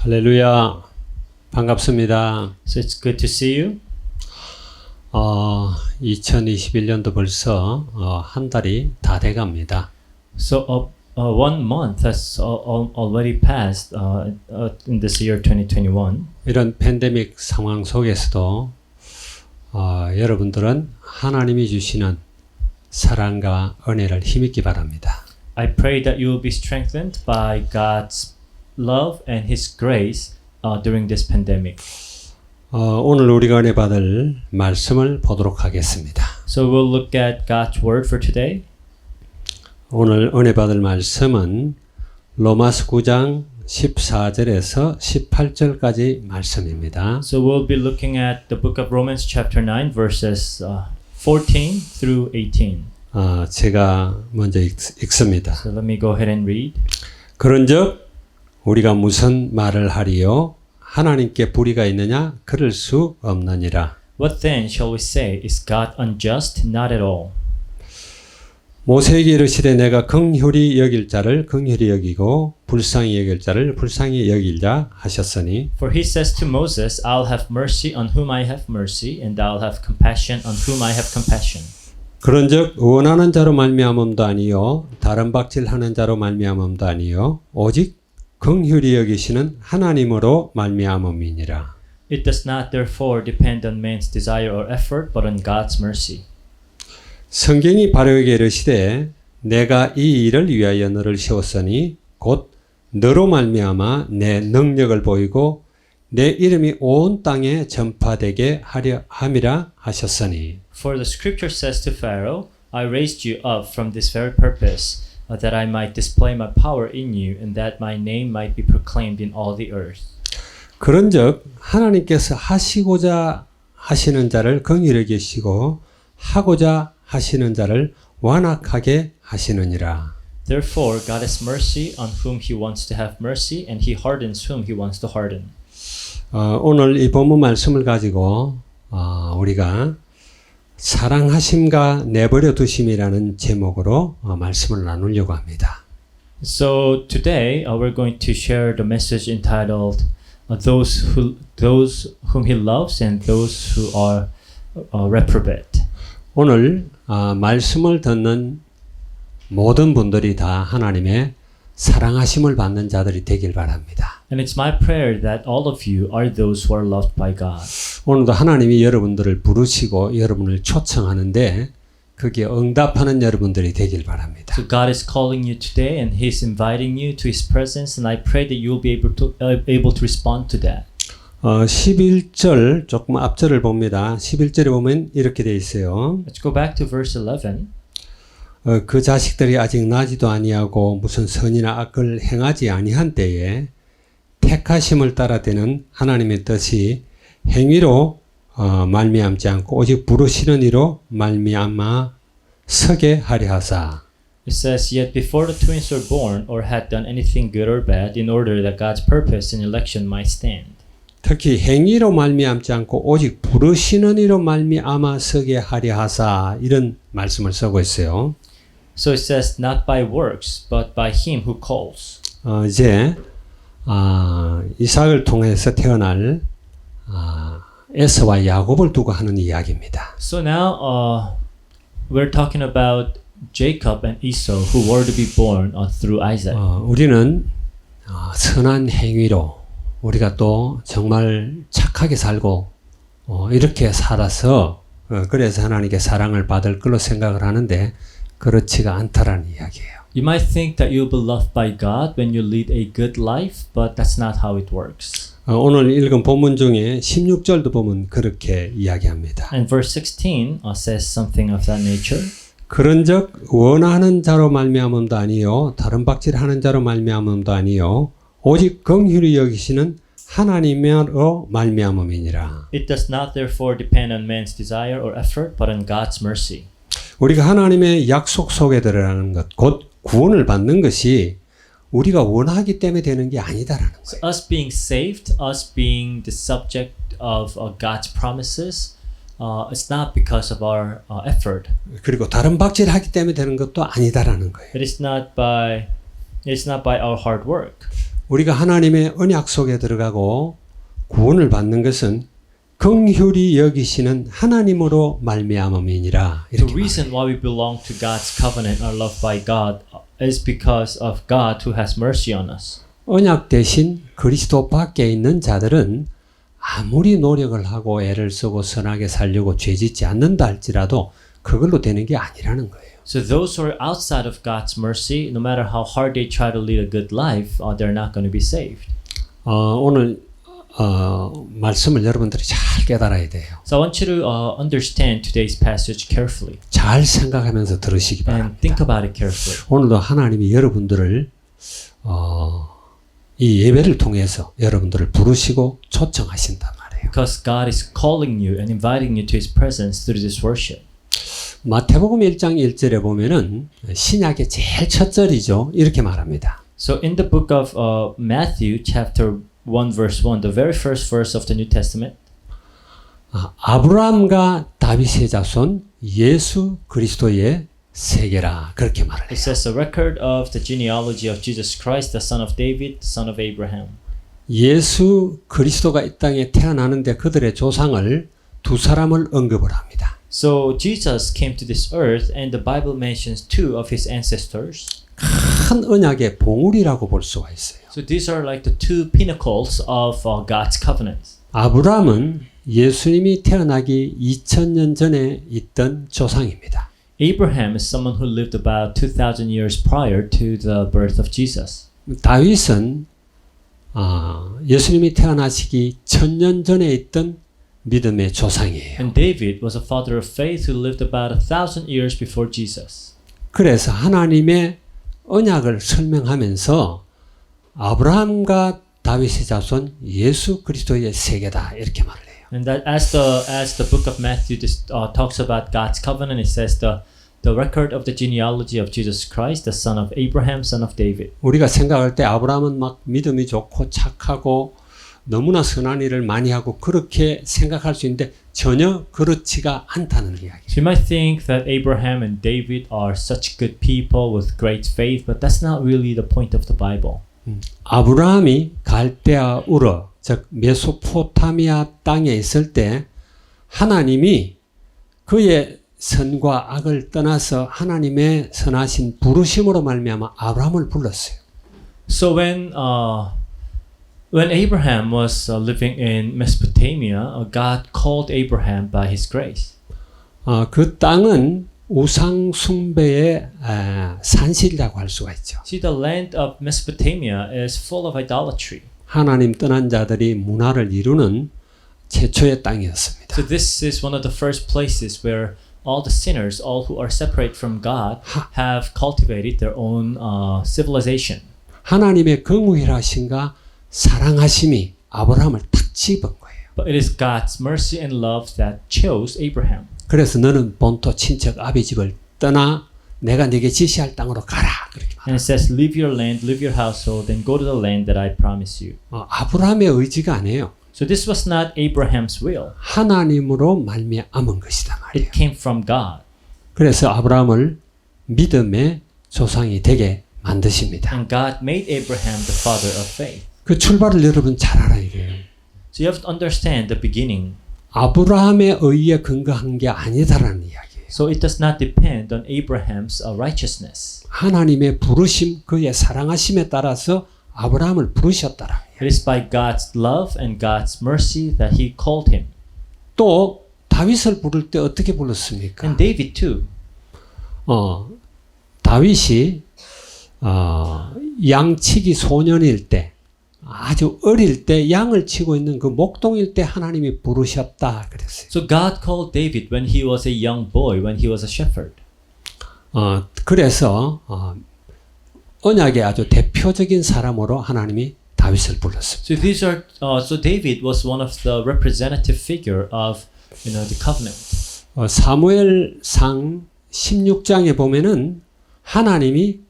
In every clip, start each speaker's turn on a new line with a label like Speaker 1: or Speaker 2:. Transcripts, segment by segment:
Speaker 1: 할렐루야. 반갑습니다.
Speaker 2: So it's good to see you.
Speaker 1: 2021년도 벌써 한 달이 다 돼 갑니다.
Speaker 2: So 1 month has already passed in this year 2021.
Speaker 1: 이런 팬데믹 상황 속에서도 여러분들은 하나님이 주시는 사랑과 은혜를 힘있기 바랍니다.
Speaker 2: I pray that you will be strengthened by God's love and His grace during this pandemic.
Speaker 1: 오늘 우리가 은혜 받을 말씀을 보도록 하겠습니다.
Speaker 2: So we'll look at God's word for today.
Speaker 1: 오늘 은혜 받을 말씀은 로마서 9장 14절에서 18절까지 말씀입니다.
Speaker 2: So we'll be looking at the book of Romans chapter 9 verses 14 through 18.
Speaker 1: 제가 먼저 읽습니다.
Speaker 2: So let me go ahead and read.
Speaker 1: 그런즉 우리가 무슨 말을 하리요? 하나님께 불의가 있느냐? 그럴 수 없느니라.
Speaker 2: What then shall we say? Is God unjust? Not at all.
Speaker 1: 모세에게 이르시되 내가 긍휼히 여길 자를 긍휼히 여기고 불쌍히 여길 자를 불쌍히 여길자 하셨으니
Speaker 2: For he says to Moses, I'll have mercy on whom I have mercy, and I'll have compassion on whom I have compassion.
Speaker 1: 그런즉 원하는 자로 말미암음도 아니요 다른 박질하는 자로 말미암음도 아니요 오직 긍휼히 여기시는 하나님으로 말미암음이니라.
Speaker 2: It does not therefore depend on man's desire or effort, but on God's mercy.
Speaker 1: 성경이 바로에게 이르시되 내가 이 일을 위하여 너를 세웠으니 곧 너로 말미암아 내 능력을 보이고 내 이름이 온 땅에 전파되게 하려 함이라 하셨으니.
Speaker 2: For the scripture says to Pharaoh, I raised you up from this very purpose, that I might display my power in you, and that my name might be proclaimed in all the earth.
Speaker 1: 그런즉 하나님께서 하시고자 하시는 자를 긍휼히 여기시고 하고자 하시는 자를 완악하게 하시느니라.
Speaker 2: Therefore God has mercy on whom he wants to have mercy, and he hardens whom he wants to harden.
Speaker 1: 오늘 이 본문 말씀을 가지고 우리가 사랑하심과 내버려 두심이라는 제목으로 말씀을 나누려고 합니다.
Speaker 2: So today we're going to share the message entitled those whom he loves and those who are reprobate.
Speaker 1: 오늘 말씀을 듣는 모든 분들이 다 하나님의 사랑하심을 받는 자들이 되길 바랍니다.
Speaker 2: And it's my prayer that all of you are those who are loved by God.
Speaker 1: 오늘도 하나님이 여러분들을 부르시고 여러분을 초청하는데 그게 응답하는 여러분들이 되길 바랍니다.
Speaker 2: So God is calling you today, and He's inviting you to His presence, and I pray that you will be able to respond to that.
Speaker 1: 11절 조금 앞절을 봅니다. 11절에 보면 이렇게 돼 있어요.
Speaker 2: Let's go back to verse 11.
Speaker 1: 그 자식들이 아직 나지도 아니하고 무슨 선이나 악을 행하지 아니한 때에 택하심을 따라 되는 하나님의 뜻이 행위로 말미암지 않고 오직 부르시는 이로 말미암아 서게 하려 하사.
Speaker 2: It says, Yet before the twins were born or had done anything good or bad, in order that God's purpose in election might stand.
Speaker 1: 특히 행위로 말미암지 않고 오직 부르시는 이로 말미암아 서게 하려 하사 이런 말씀을 쓰고 있어요.
Speaker 2: So it says, Not by works, but by Him who calls.
Speaker 1: 이제 이삭을 통해서 태어날 에서와 야곱을 두고 하는 이야기입니다.
Speaker 2: So now we're talking about Jacob and Esau who were to be born through Isaac.
Speaker 1: 우리는 선한 행위로 우리가 또 정말 착하게 살고 이렇게 살아서 그래서 하나님께 사랑을 받을 걸로 생각을 하는데 그렇지가 않다라는 이야기예요.
Speaker 2: You might think that you'll be loved by God when you lead a good life, but that's not how it works.
Speaker 1: 오늘 읽은 본문 중에 16절도 보면 그렇게 이야기합니다.
Speaker 2: And verse 16 says something of that nature.
Speaker 1: 그런즉 원하는 자로 말미암음도 아니요 다른 박질하는 자로 말미암음도 아니요 오직 긍휼히 여기시는 하나님으로 말미암음이니라.
Speaker 2: It does not therefore depend on man's desire or effort, but on God's mercy.
Speaker 1: 우리가 하나님의 약속 속에 들어가는 것, 곧 구원을 받는 것이 우리가 원하기 때문에 되는 게 아니다라는 거예요.
Speaker 2: So us being saved, us being the subject of God's promises, it's not because of our effort.
Speaker 1: 그리고 다른 박질을 하기 때문에 되는 것도 아니다라는 거예요.
Speaker 2: It is not by our hard work.
Speaker 1: 우리가 하나님의 언약 속에 들어가고 구원을 받는 것은 긍휼히 여기시는 하나님으로 말미암음이니라.
Speaker 2: The
Speaker 1: 이렇게
Speaker 2: reason why we belong to God's covenant and are loved by God is because of God who has mercy on us.
Speaker 1: 언약 대신 그리스도 밖에 있는 자들은 아무리 노력을 하고 애를 쓰고 선하게 살려고 죄짓지 않는다 할지라도 그걸로 되는 게 아니라는 거예요.
Speaker 2: So those who are outside of God's mercy, no matter how hard they try to lead a good life, they're not going to be saved.
Speaker 1: 오늘 말씀을 여러분들이 잘 깨달아야 돼요.
Speaker 2: So I want you to understand today's passage carefully
Speaker 1: 잘 생각하면서 들으시기 바랍니다.
Speaker 2: and think about it carefully.
Speaker 1: 오늘도 하나님이 여러분들을 이 예배를 통해서 여러분들을 부르시고 초청하신단 말이에요.
Speaker 2: Because God is calling you and inviting you to His presence through this worship.
Speaker 1: 마태복음 1장 1절에 보면은 신약의 제일 첫 절이죠. 이렇게 말합니다.
Speaker 2: So in the book of Matthew chapter 1 verse 1, the very first verse of the New Testament,
Speaker 1: 아브라함과 다윗의 자손 예수 그리스도의 세계라 그렇게 말을
Speaker 2: it
Speaker 1: 해요.
Speaker 2: says a record of the genealogy of Jesus Christ, the son of David, the son of Abraham.
Speaker 1: 예수 그리스도가 이 땅에 태어나는데 그들의 조상을 두 사람을 언급을 합니다.
Speaker 2: So Jesus came to this earth and the Bible mentions two of his ancestors.
Speaker 1: 큰 언약의 봉우리라고 볼 수가 있어요.
Speaker 2: So these are like the two pinnacles of God's covenant.
Speaker 1: 아브라함은 예수님이 태어나기 2000년 전에 있던 조상입니다.
Speaker 2: Abraham is someone who lived about 2,000 years prior to the birth of Jesus.
Speaker 1: 다윗은 예수님이 태어나시기 1000년 전에 있던 믿음의 조상이에요.
Speaker 2: And David was a father of faith who lived about 1,000 years before Jesus.
Speaker 1: 그래서 하나님의 언약을 설명하면서 아브라함과 다윗의 자손 예수 그리스도의 세계다 이렇게 말을 해요.
Speaker 2: And that as the book of Matthew talks about God's covenant, it says the record of the genealogy of Jesus Christ, the son of Abraham, son of David.
Speaker 1: 우리가 생각할 때 아브라함은 막 믿음이 좋고 착하고 너무나 선한 일을 많이 하고 그렇게 생각할 수 있는데 전혀 그렇지가 않다는 이야기.
Speaker 2: So you might think that Abraham and David are such good people with great faith, but that's not really the point of the Bible.
Speaker 1: 아브라함이 갈대아 우르 즉 메소포타미아 땅에 있을 때 하나님이 그의 선과 악을 떠나서 하나님의 선하신 부르심으로 말미암아 아브라함을 불렀어요.
Speaker 2: So when Abraham was living in Mesopotamia, God called Abraham by His grace.
Speaker 1: 그 땅은 우상 숭배의 산실이라고 할 수가 있죠.
Speaker 2: See, the land of Mesopotamia is full of idolatry.
Speaker 1: 하나님 떠난 자들이 문화를 이루는 최초의 땅이었습니다.
Speaker 2: So this is one of the first places where all the sinners, all who are separate from God, have cultivated their own civilization.
Speaker 1: 하나님의 긍휼하심과 사랑하심이 아브라함을 탁 집은 거예요.
Speaker 2: But it is God's mercy and love that chose Abraham.
Speaker 1: 그래서 너는 본토 친척 아비 집을 떠나 내가 네게 지시할 땅으로 가라. 그렇게
Speaker 2: And it says, leave your land, leave your household, and go to the land that I promise you.
Speaker 1: 아브라함의 의지가 아니에요.
Speaker 2: So this was not Abraham's will.
Speaker 1: 하나님으로 말미암은 것이다 말이에요.
Speaker 2: It came from God.
Speaker 1: 그래서 아브라함을 믿음의 조상이 되게 만드십니다.
Speaker 2: And God made Abraham the father of faith.
Speaker 1: 그 출발을 여러분 잘 알아야 돼요.
Speaker 2: So you have to understand the beginning.
Speaker 1: 아브라함의 의에 근거한 게 아니다라는 이야기예요.
Speaker 2: So it does not depend on Abraham's righteousness.
Speaker 1: 하나님의 부르심, 그의 사랑하심에 따라서 아브라함을 부르셨다라.
Speaker 2: It is by God's love and God's mercy that He called him.
Speaker 1: 또 다윗을 부를 때 어떻게 불렀습니까?
Speaker 2: And David too.
Speaker 1: 다윗이 양치기 소년일 때 아주 어릴 때 양을 치고 있는 그 목동일 때 하나님이 부르셨다 그랬어요.
Speaker 2: So God called David when he was a young boy, when he was a shepherd.
Speaker 1: 그래서 언약의 아주 대표적인 사람으로 하나님이 다윗을 불렀습니다.
Speaker 2: So David was one of the representative figure of the covenant.
Speaker 1: 사무엘상 16장에 보면은 하나님이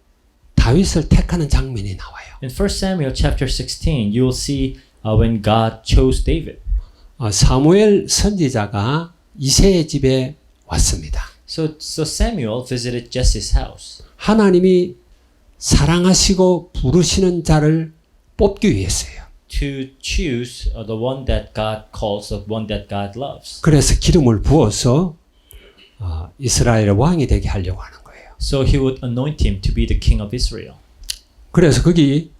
Speaker 1: 다윗을 택하는 장면이 나와요.
Speaker 2: In 1 Samuel chapter 16, you will see when God chose David.
Speaker 1: 사무엘 선지자가 이새의 집에 왔습니다.
Speaker 2: So Samuel visited Jesse's house.
Speaker 1: 하나님이 사랑하시고 부르시는 자를 뽑기 위해서요.
Speaker 2: to choose the one that God calls, the one that God loves.
Speaker 1: 그래서 기름을 부어서 이스라엘의 왕이 되게 하려고 하는 거예요.
Speaker 2: So he would anoint him to be the king of Israel.
Speaker 1: 그래서 거기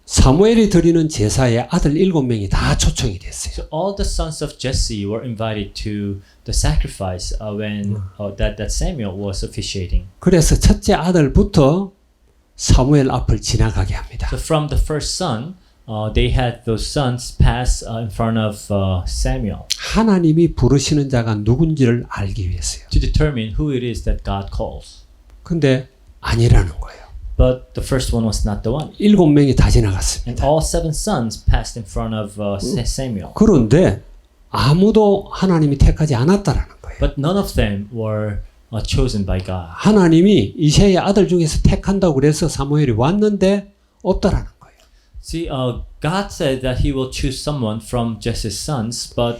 Speaker 1: 사무엘이 드리는 제사에 아들 7명이 다 초청이 됐어요.
Speaker 2: So all the sons of Jesse were invited to the sacrifice when that Samuel was officiating.
Speaker 1: 그래서 첫째 아들부터 사무엘 앞을 지나가게 합니다.
Speaker 2: So from the first son, they had those sons pass in front of Samuel
Speaker 1: 하나님이 부르시는 자가 누군지를 알기 위해서요.
Speaker 2: to determine who it is that God calls.
Speaker 1: 근데 아니라는 거예요.
Speaker 2: But the first one was not the one.
Speaker 1: 7명이 다
Speaker 2: And
Speaker 1: 지나갔습니다.
Speaker 2: all 7 sons passed in front of Samuel.
Speaker 1: 그런데 아무도 하나님이 택하지 않았다라는 거예요.
Speaker 2: But none of them were chosen by God.
Speaker 1: 하나님이 이새의 아들 중에서 택한다고 그래서 사무엘이 왔는데 없다라는 거예요.
Speaker 2: See, God said that He will choose someone from Jesse's sons, but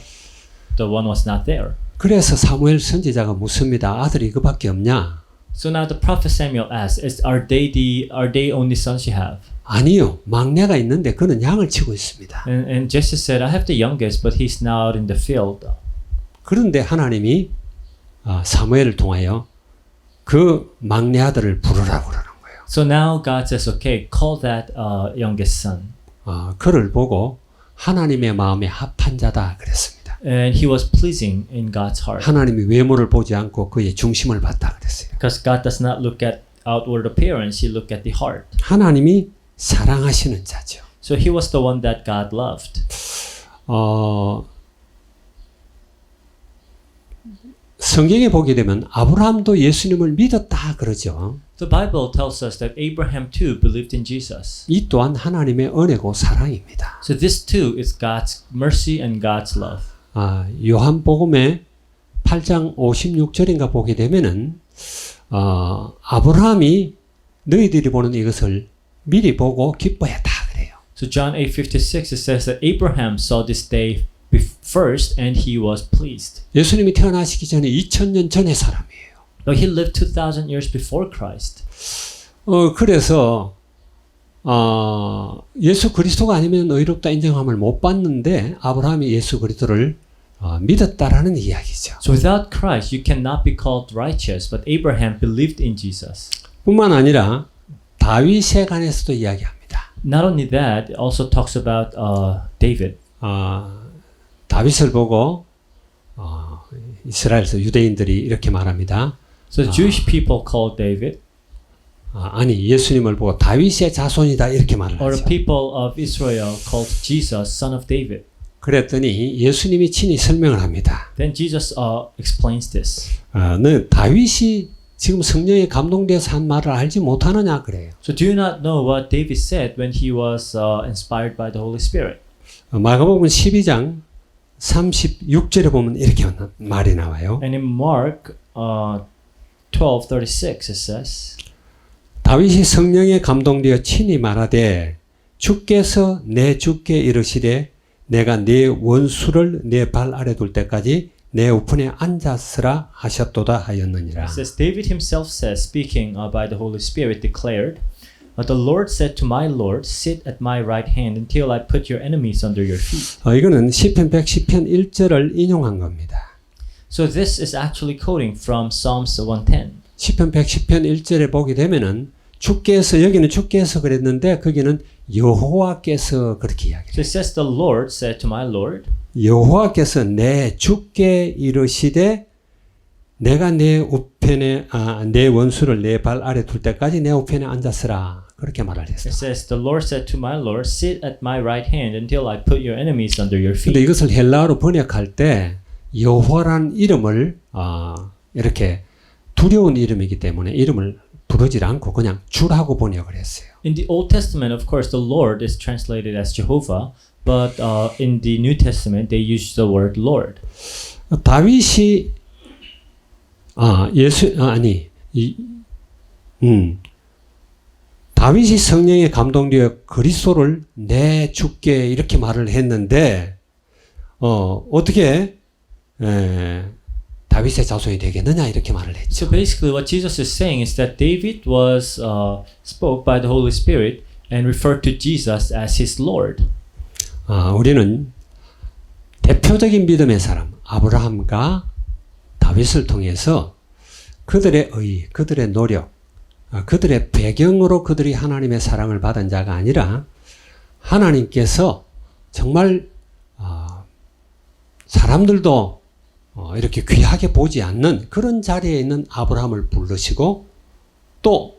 Speaker 2: the one was not there.
Speaker 1: 그래서 사무엘 선지자가 묻습니다. 아들이 이거밖에 없냐?
Speaker 2: So now the prophet Samuel asked, are they only sons you have?
Speaker 1: 아니요. 막내가 있는데 그는 양을 치고 있습니다.
Speaker 2: And Jesse said, I have the youngest, but he's now out in the field.
Speaker 1: 그런데 하나님이 사무엘을 통하여 그 막내 아들을 부르라고 그러는 거예요.
Speaker 2: So now God says, okay, call that youngest son.
Speaker 1: 그를 보고 하나님의 마음에 합한 자다 그랬습니다.
Speaker 2: And he was pleasing in God's heart.
Speaker 1: 하나님이 외모를 보지 않고 그의 중심을 봤다 그랬어요.
Speaker 2: Because God does not look at outward appearance, He looked at the heart.
Speaker 1: 하나님이 사랑하시는 자죠.
Speaker 2: So he was the one that God loved.
Speaker 1: 성경에 보게 되면 아브라함도 예수님을 믿었다 그러죠.
Speaker 2: The Bible tells us that Abraham too believed in Jesus.
Speaker 1: 이 또한 하나님의 은혜고 사랑입니다.
Speaker 2: So this too is God's mercy and God's love.
Speaker 1: 요한복음의 8장 56절인가 보게 되면은 아브라함이 너희들이 보는 이것을 미리 보고 기뻐했다 그래요.
Speaker 2: So John 8:56 it says that Abraham saw this day first and he was pleased.
Speaker 1: 예수님이 태어나시기 전에 2000년 전의 사람이에요.
Speaker 2: But he lived 2000 years before Christ.
Speaker 1: 그래서 예수 그리스도가 아니면 의롭다 인정함을 못 받는데 아브라함이 예수 그리스도를 믿었다라는 이야기죠.
Speaker 2: So without Christ you cannot be called righteous, but Abraham believed in Jesus.
Speaker 1: 뿐만 아니라 다윗에 관해서도 이야기합니다.
Speaker 2: Not only that, it also talks about David.
Speaker 1: 다윗을 보고 이스라엘에서 유대인들이 이렇게 말합니다.
Speaker 2: So the Jewish people called David,
Speaker 1: 아니 예수님을 보고 다윗의 자손이다 이렇게 말을
Speaker 2: or the
Speaker 1: 하죠.
Speaker 2: people of Israel called Jesus, son of David.
Speaker 1: 그랬더니 예수님이 친히 설명을 합니다.
Speaker 2: Then Jesus explains this.
Speaker 1: 너 다윗이 지금 성령에 감동되어서 한 말을 알지 못하느냐 그래요.
Speaker 2: So do you not know what David said when he was inspired by the Holy Spirit?
Speaker 1: 마가복음 12장 36절에 보면 이렇게 말이 나와요.
Speaker 2: And in Mark 12:36 it says,
Speaker 1: 다윗이 성령에 감동되어 친히 말하되 주께서 내 주께 이르시되 내가 네 원수를 내 발 아래 둘 때까지 내 우편에 앉았으라 하셨도다 하였느니라.
Speaker 2: it says David himself says, speaking by the Holy Spirit, declared, "But the Lord said to my Lord, sit at my right hand until I put your enemies under your feet."
Speaker 1: 이거는 시편 110편 1절을 인용한 겁니다.
Speaker 2: So this is actually quoting from Psalms 110.
Speaker 1: 시편 110편 1절에 보게 되면은 주께서 여기는 주께서 그랬는데 거기는 여호와께서 그렇게 이야기해요.
Speaker 2: So it says the Lord said to my Lord.
Speaker 1: 여호와께서 내 주께 이르시되 내가 내 우편에 내 원수를 내 발 아래 둘 때까지 내 우편에 앉았으라 그렇게 말을 했어요.
Speaker 2: It says the Lord said to my Lord, sit at my right hand until I put your enemies under your
Speaker 1: 근데
Speaker 2: feet.
Speaker 1: 이것을 헬라어로 번역할 때 여호와라는 이름을 이렇게 두려운 이름이기 때문에 이름을 부르지 않고 그냥 주라고 번역을 했어요.
Speaker 2: In the Old Testament, of course, the Lord is translated as Jehovah, but in the New Testament, they use the word Lord.
Speaker 1: 다윗이 다윗이 성령에 감동되어 그리스도를 내 주께 이렇게 말을 했는데 어떻게 다윗의 자손이 되겠느냐 이렇게 말을 했죠.
Speaker 2: So basically, what Jesus is saying is that David was spoke by the Holy Spirit, and refer to Jesus as his Lord.
Speaker 1: 우리는 대표적인 믿음의 사람 아브라함과 다윗을 통해서 그들의 의, 그들의 노력, 그들의 배경으로 그들이 하나님의 사랑을 받은 자가 아니라 하나님께서 정말 사람들도 이렇게 귀하게 보지 않는 그런 자리에 있는 아브라함을 부르시고 또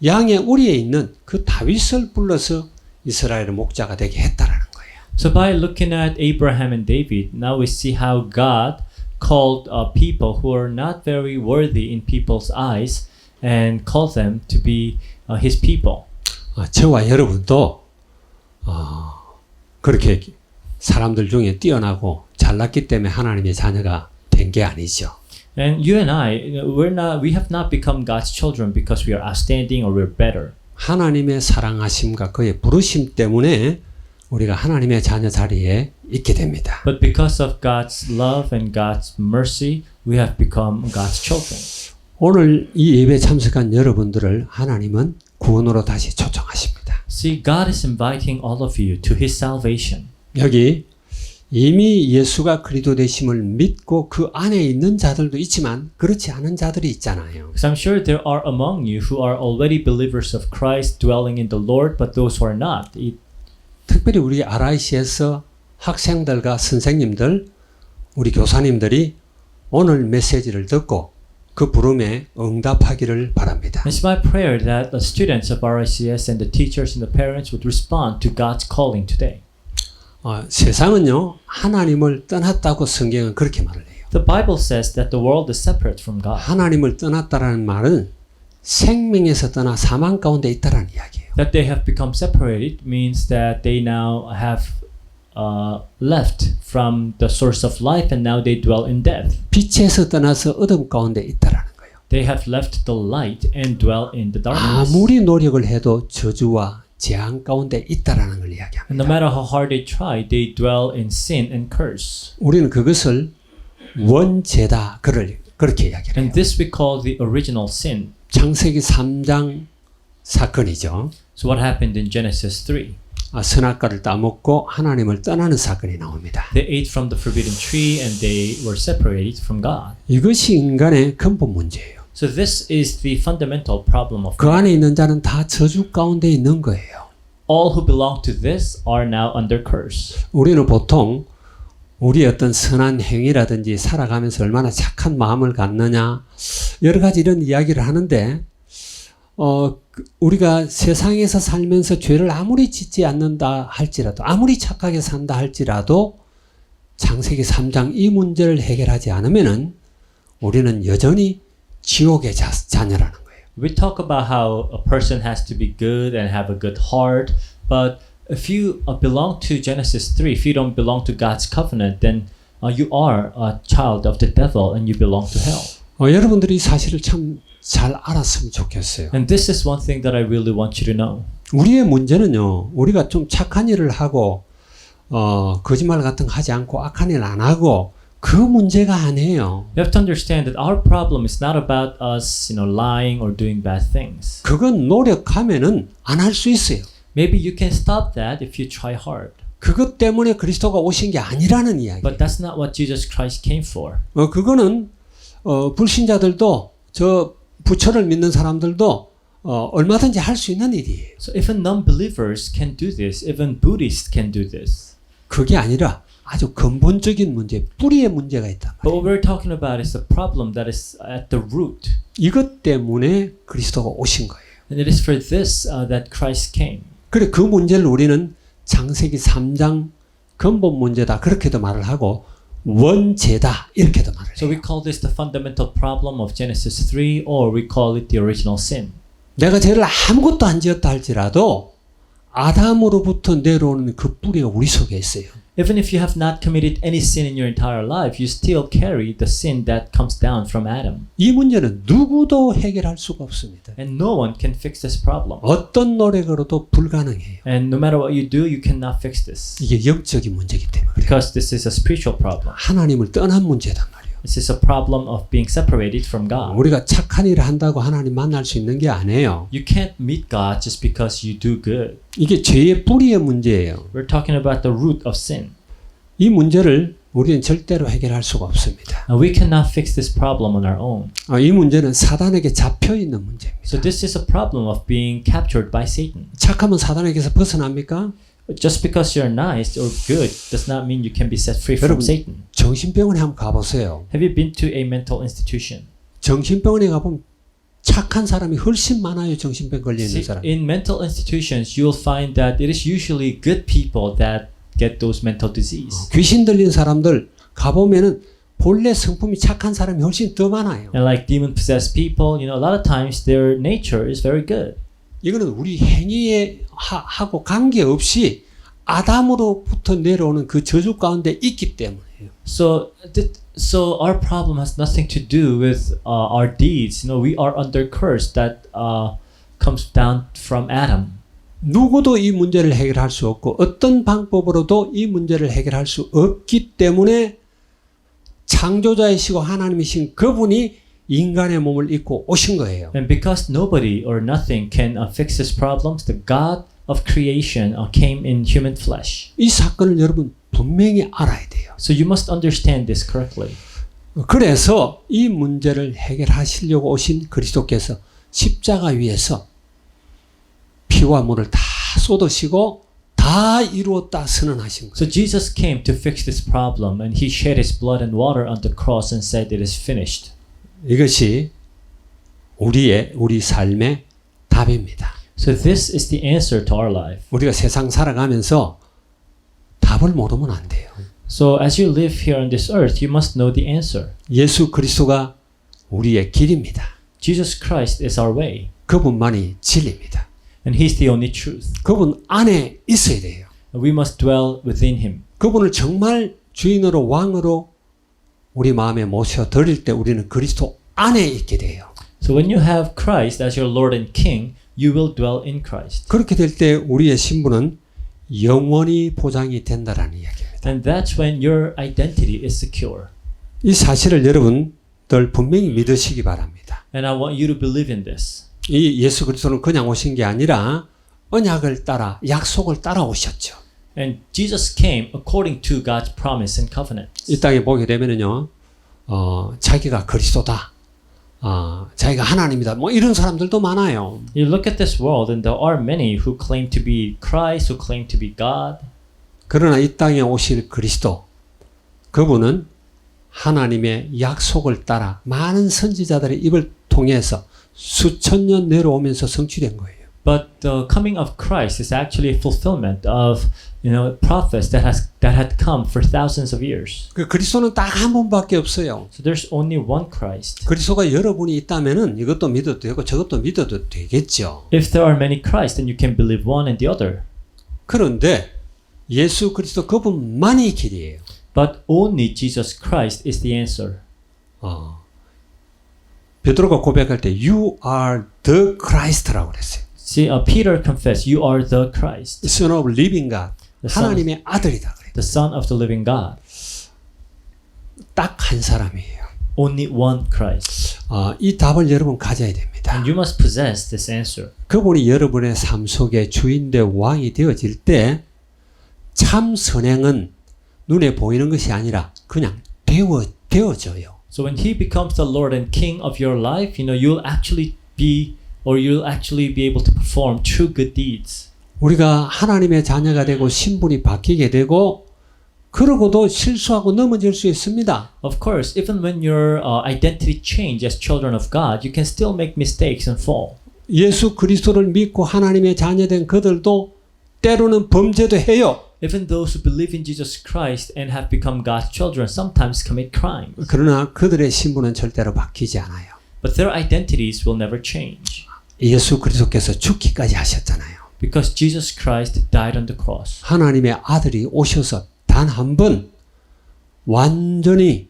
Speaker 1: 양의 우리에 있는 그 다윗을 불러서 이스라엘의 목자가 되게 했다라는 거예요.
Speaker 2: So by looking at Abraham and David, now we see how God called people who are not very worthy in people's eyes and called them to be his people.
Speaker 1: 저와 여러분도 그렇게 사람들 중에 뛰어나고 잘났기 때문에 하나님의 자녀가 된 게 아니죠.
Speaker 2: And you and I, we have not become God's children because we are outstanding or we're better.
Speaker 1: 하나님의 사랑하심과 그의 부르심 때문에 우리가 하나님의 자녀 자리에 있게 됩니다.
Speaker 2: But because of God's love and God's mercy, we have become God's children.
Speaker 1: 오늘 이 예배에 참석한 여러분들을 하나님은 구원으로 다시 초청하십니다.
Speaker 2: See, God is inviting all of you to His salvation.
Speaker 1: 여기 이미 예수가 그리스도 되심을 믿고 그 안에 있는 자들도 있지만 그렇지 않은 자들이 있잖아요.
Speaker 2: Because I'm sure there are among you who are already believers of Christ dwelling in the Lord, but those who are not.
Speaker 1: 특별히 우리 RIC에서 학생들과 선생님들, 우리 교사님들이 오늘 메시지를 듣고 그 부름에 응답하기를 바랍니다.
Speaker 2: It's my prayer that the students of RICS and the teachers and the parents would respond to God's calling today.
Speaker 1: 세상은요 하나님을 떠났다고 성경은 그렇게 말을 해요.
Speaker 2: The Bible says that the world is separate from God.
Speaker 1: 하나님을 떠났다라는 말은 생명에서 떠나 사망 가운데 있다라는 이야기예요.
Speaker 2: That they have become separated means that they now have left from the source of life and now they dwell in death.
Speaker 1: 빛에서 떠나서 어둠 가운데 있다라는 거예요.
Speaker 2: They have left the light and dwell in the darkness.
Speaker 1: 아무리 노력을 해도 저주와 재앙 가운데 있다라는 걸 이야기합니다.
Speaker 2: And no matter how hard they try, they dwell in sin and curse.
Speaker 1: 우리는 그것을 원죄다 그렇게 이야기를 해요.
Speaker 2: And this we call the original sin.
Speaker 1: 창세기 3장 사건이죠.
Speaker 2: So what happened in Genesis 3?
Speaker 1: 선악과를 따먹고 하나님을 떠나는 사건이 나옵니다.
Speaker 2: They ate from the forbidden tree and they were separated from God.
Speaker 1: 이것이 인간의 근본 문제예요.
Speaker 2: So this is the fundamental problem of
Speaker 1: 그
Speaker 2: man.
Speaker 1: 안에 있는 자는 다 저주 가운데 있는 거예요.
Speaker 2: All who belong to this are now under curse.
Speaker 1: 우리는 보통 우리의 어떤 선한 행위라든지 살아가면서 얼마나 착한 마음을 갖느냐 여러 가지 이런 이야기를 하는데 우리가 세상에서 살면서 죄를 아무리 짓지 않는다 할지라도 아무리 착하게 산다 할지라도 창세기 3장 이 문제를 해결하지 않으면은 우리는 여전히 지옥의 자녀라는 거예요.
Speaker 2: We talk about how a person has to be good and have a good heart, but if you belong to Genesis 3, if you don't belong to God's covenant, then you are a child of the devil and you belong to hell.
Speaker 1: 여러분들이 사실을 참 잘 알았으면 좋겠어요.
Speaker 2: And this is one thing that I really want you to know.
Speaker 1: 우리의 문제는요, 우리가 좀 착한 일을 하고, 거짓말 같은 거 하지 않고 악한 일 안 하고, 그 문제가 아니에요.
Speaker 2: You have to understand that our problem is not about us, lying or doing bad things.
Speaker 1: 그건 노력하면은 안 할 수 있어요.
Speaker 2: Maybe you can stop that if you try hard.
Speaker 1: 그것 때문에 그리스도가 오신 게 아니라는 이야기예요.
Speaker 2: But that's not what Jesus Christ came for.
Speaker 1: 그거는 불신자들도 저 부처를 믿는 사람들도 얼마든지 할 수 있는 일이에요.
Speaker 2: So even non-believers can do this, even Buddhists can do this.
Speaker 1: 그게 아니라 아주 근본적인 문제, 뿌리의 문제가 있단
Speaker 2: But
Speaker 1: 말이에요.
Speaker 2: what we're talking about is the problem that is at the root.
Speaker 1: 이것 때문에 그리스도가 오신 거예요.
Speaker 2: And it is for this that Christ came.
Speaker 1: 그래 그 문제를 우리는 창세기 3장 근본 문제다 그렇게도 말을 하고 원죄다 이렇게도 말을
Speaker 2: So
Speaker 1: 해요.
Speaker 2: we call this the fundamental problem of Genesis 3 or we call it the original sin.
Speaker 1: 내가 죄를 아무것도 안 지었다 할지라도 아담으로부터 내려오는 그 뿌리가 우리 속에 있어요.
Speaker 2: Even if you have not committed any sin in your entire life, you still carry the sin that comes down from Adam.
Speaker 1: 이 문제는 누구도 해결할 수가 없습니다.
Speaker 2: And no one can fix this problem.
Speaker 1: 어떤 노력으로도 불가능해요.
Speaker 2: And no matter what you do, you cannot fix this.
Speaker 1: 이게 영적인 문제이기 때문에 그래요.
Speaker 2: Because this is a spiritual problem.
Speaker 1: 하나님을 떠난 문제단 말이에요.
Speaker 2: This is a problem of being separated from God.
Speaker 1: 우리가 착한 일을 한다고 하나님 만날 수 있는 게 아니에요.
Speaker 2: You can't meet God just because you do good.
Speaker 1: 이게 죄의 뿌리의 문제예요.
Speaker 2: We're talking about the root of sin.
Speaker 1: 이 문제를 우리는 절대로 해결할 수가 없습니다.
Speaker 2: And we cannot fix this problem on our own.
Speaker 1: 이 문제는 사단에게 잡혀 있는 문제입니다.
Speaker 2: So this is a problem of being captured by Satan.
Speaker 1: 착하면 사단에게서 벗어납니까?
Speaker 2: Just because you're nice or good does not mean you can be set free from
Speaker 1: 여러분,
Speaker 2: Satan.
Speaker 1: 정신병원에 한번 가보세요.
Speaker 2: Have you been to a mental institution?
Speaker 1: 정신병원에 가보면 착한 사람이 훨씬 많아요. 정신병 걸려 있는
Speaker 2: See,
Speaker 1: 사람.
Speaker 2: in mental institutions, you will find that it is usually good people that get those mental disease.
Speaker 1: 귀신 들린 사람들 가보면은 본래 성품이 착한 사람이 훨씬 더 많아요.
Speaker 2: And like demon-possessed people, a lot of times their nature is very good.
Speaker 1: 이거는 우리 행위에 하고 관계없이 아담으로부터 내려오는 그 저주 가운데 있기 때문이에요.
Speaker 2: So our problem has nothing to do with our deeds. We are under curse that comes down from Adam.
Speaker 1: 누구도 이 문제를 해결할 수 없고 어떤 방법으로도 이 문제를 해결할 수 없기 때문에 창조자이시고 하나님이신 그분이 인간의 몸을 입고 오신 거예요.
Speaker 2: And because nobody or nothing can fix these problems, the God of creation came in human flesh.
Speaker 1: 이 사건을 여러분 분명히 알아야 돼요.
Speaker 2: So you must understand this correctly.
Speaker 1: 그래서 이 문제를 해결하시려고 오신 그리스도께서 십자가 위에서 피와 물을 다 쏟으시고 다 이루었다 선언하신 거예요.
Speaker 2: So Jesus came to fix this problem, and he shed his blood and water on the cross and said it is finished.
Speaker 1: 이것이 우리 삶의 답입니다.
Speaker 2: So this is the answer to our life.
Speaker 1: 우리가 세상 살아가면서 답을 모르면 안 돼요.
Speaker 2: So as you live here on this earth, you must know the answer.
Speaker 1: 예수 그리스도가 우리의 길입니다.
Speaker 2: Jesus Christ is our way,
Speaker 1: 그분만이 진리입니다.
Speaker 2: and he's the only truth.
Speaker 1: 그분 안에 있어야 돼요.
Speaker 2: We must dwell within him.
Speaker 1: 그분을 정말 주인으로 왕으로 우리 마음에 모셔 드릴 때 우리는 그리스도 안에 있게 돼요.
Speaker 2: So when you have Christ as your Lord and King, you will dwell in Christ.
Speaker 1: 그렇게 될 때 우리의 신분은 영원히 보장이 된다라는 이야기입니다.
Speaker 2: And that's when your identity is secure.
Speaker 1: 이 사실을 여러분들 분명히 믿으시기 바랍니다.
Speaker 2: And I want you to believe in this.
Speaker 1: 이 예수 그리스도는 그냥 오신 게 아니라 언약을 따라 약속을 따라 오셨죠.
Speaker 2: And Jesus came according to God's promise and covenant.
Speaker 1: 이 땅에 보게 되면은요, 자기가 그리스도다, 자기가 하나님이다, 뭐 이런 사람들도 많아요.
Speaker 2: You look at this world and there are many who claim to be Christ, who claim to be God.
Speaker 1: 그러나 이 땅에 오실 그리스도, 그분은 하나님의 약속을 따라 많은 선지자들의 입을 통해서 수천 년 내려오면서 성취된 거예요.
Speaker 2: But the coming of Christ is actually a fulfillment of prophets that had come for thousands of years.
Speaker 1: 그 그리스도는 딱 한 분밖에 없어요.
Speaker 2: So there's only one Christ.
Speaker 1: 그리스도가 여러분이 있다면은 이것도 믿어도 되고 저것도 믿어도 되겠죠.
Speaker 2: If there are many Christ, then you can believe one and the other.
Speaker 1: 그런데 예수 그리스도 그분만이 길이에요.
Speaker 2: But only Jesus Christ is the answer.
Speaker 1: 베드로가 고백할 때 You are the Christ라고 그랬어요.
Speaker 2: See, Peter confessed, "You are the Christ,
Speaker 1: Son of living God. 하나님의 아들이다 그래요.
Speaker 2: the Son of the living God."
Speaker 1: 딱 한 사람이에요.
Speaker 2: Only one Christ.
Speaker 1: 이 답을 여러분 가져야 됩니다.
Speaker 2: And you must possess this answer.
Speaker 1: 그분이 여러분의 삶 속에 주인 대 왕이 되어질 때 참 선행은 눈에 보이는 것이 아니라 그냥 되어져요.
Speaker 2: So when He becomes the Lord and King of your life, you'll actually be able to perform true good deeds.
Speaker 1: 우리가 하나님의 자녀가 되고 신분이 바뀌게 되고 그러고도 실수하고 넘어질 수 있습니다.
Speaker 2: Of course, even when your identity change as children of God, you can still make mistakes and fall.
Speaker 1: 예수 그리스도를 믿고 하나님의 자녀된 그들도 때로는 범죄도 해요.
Speaker 2: Even those who believe in Jesus Christ and have become God's children sometimes commit crimes.
Speaker 1: 그러나 그들의 신분은 절대로 바뀌지 않아요.
Speaker 2: But their identities will never change.
Speaker 1: 예수 그리스도께서 죽기까지 하셨잖아요.
Speaker 2: Because Jesus Christ died on the cross.
Speaker 1: 하나님의 아들이 오셔서 단 한 번 완전히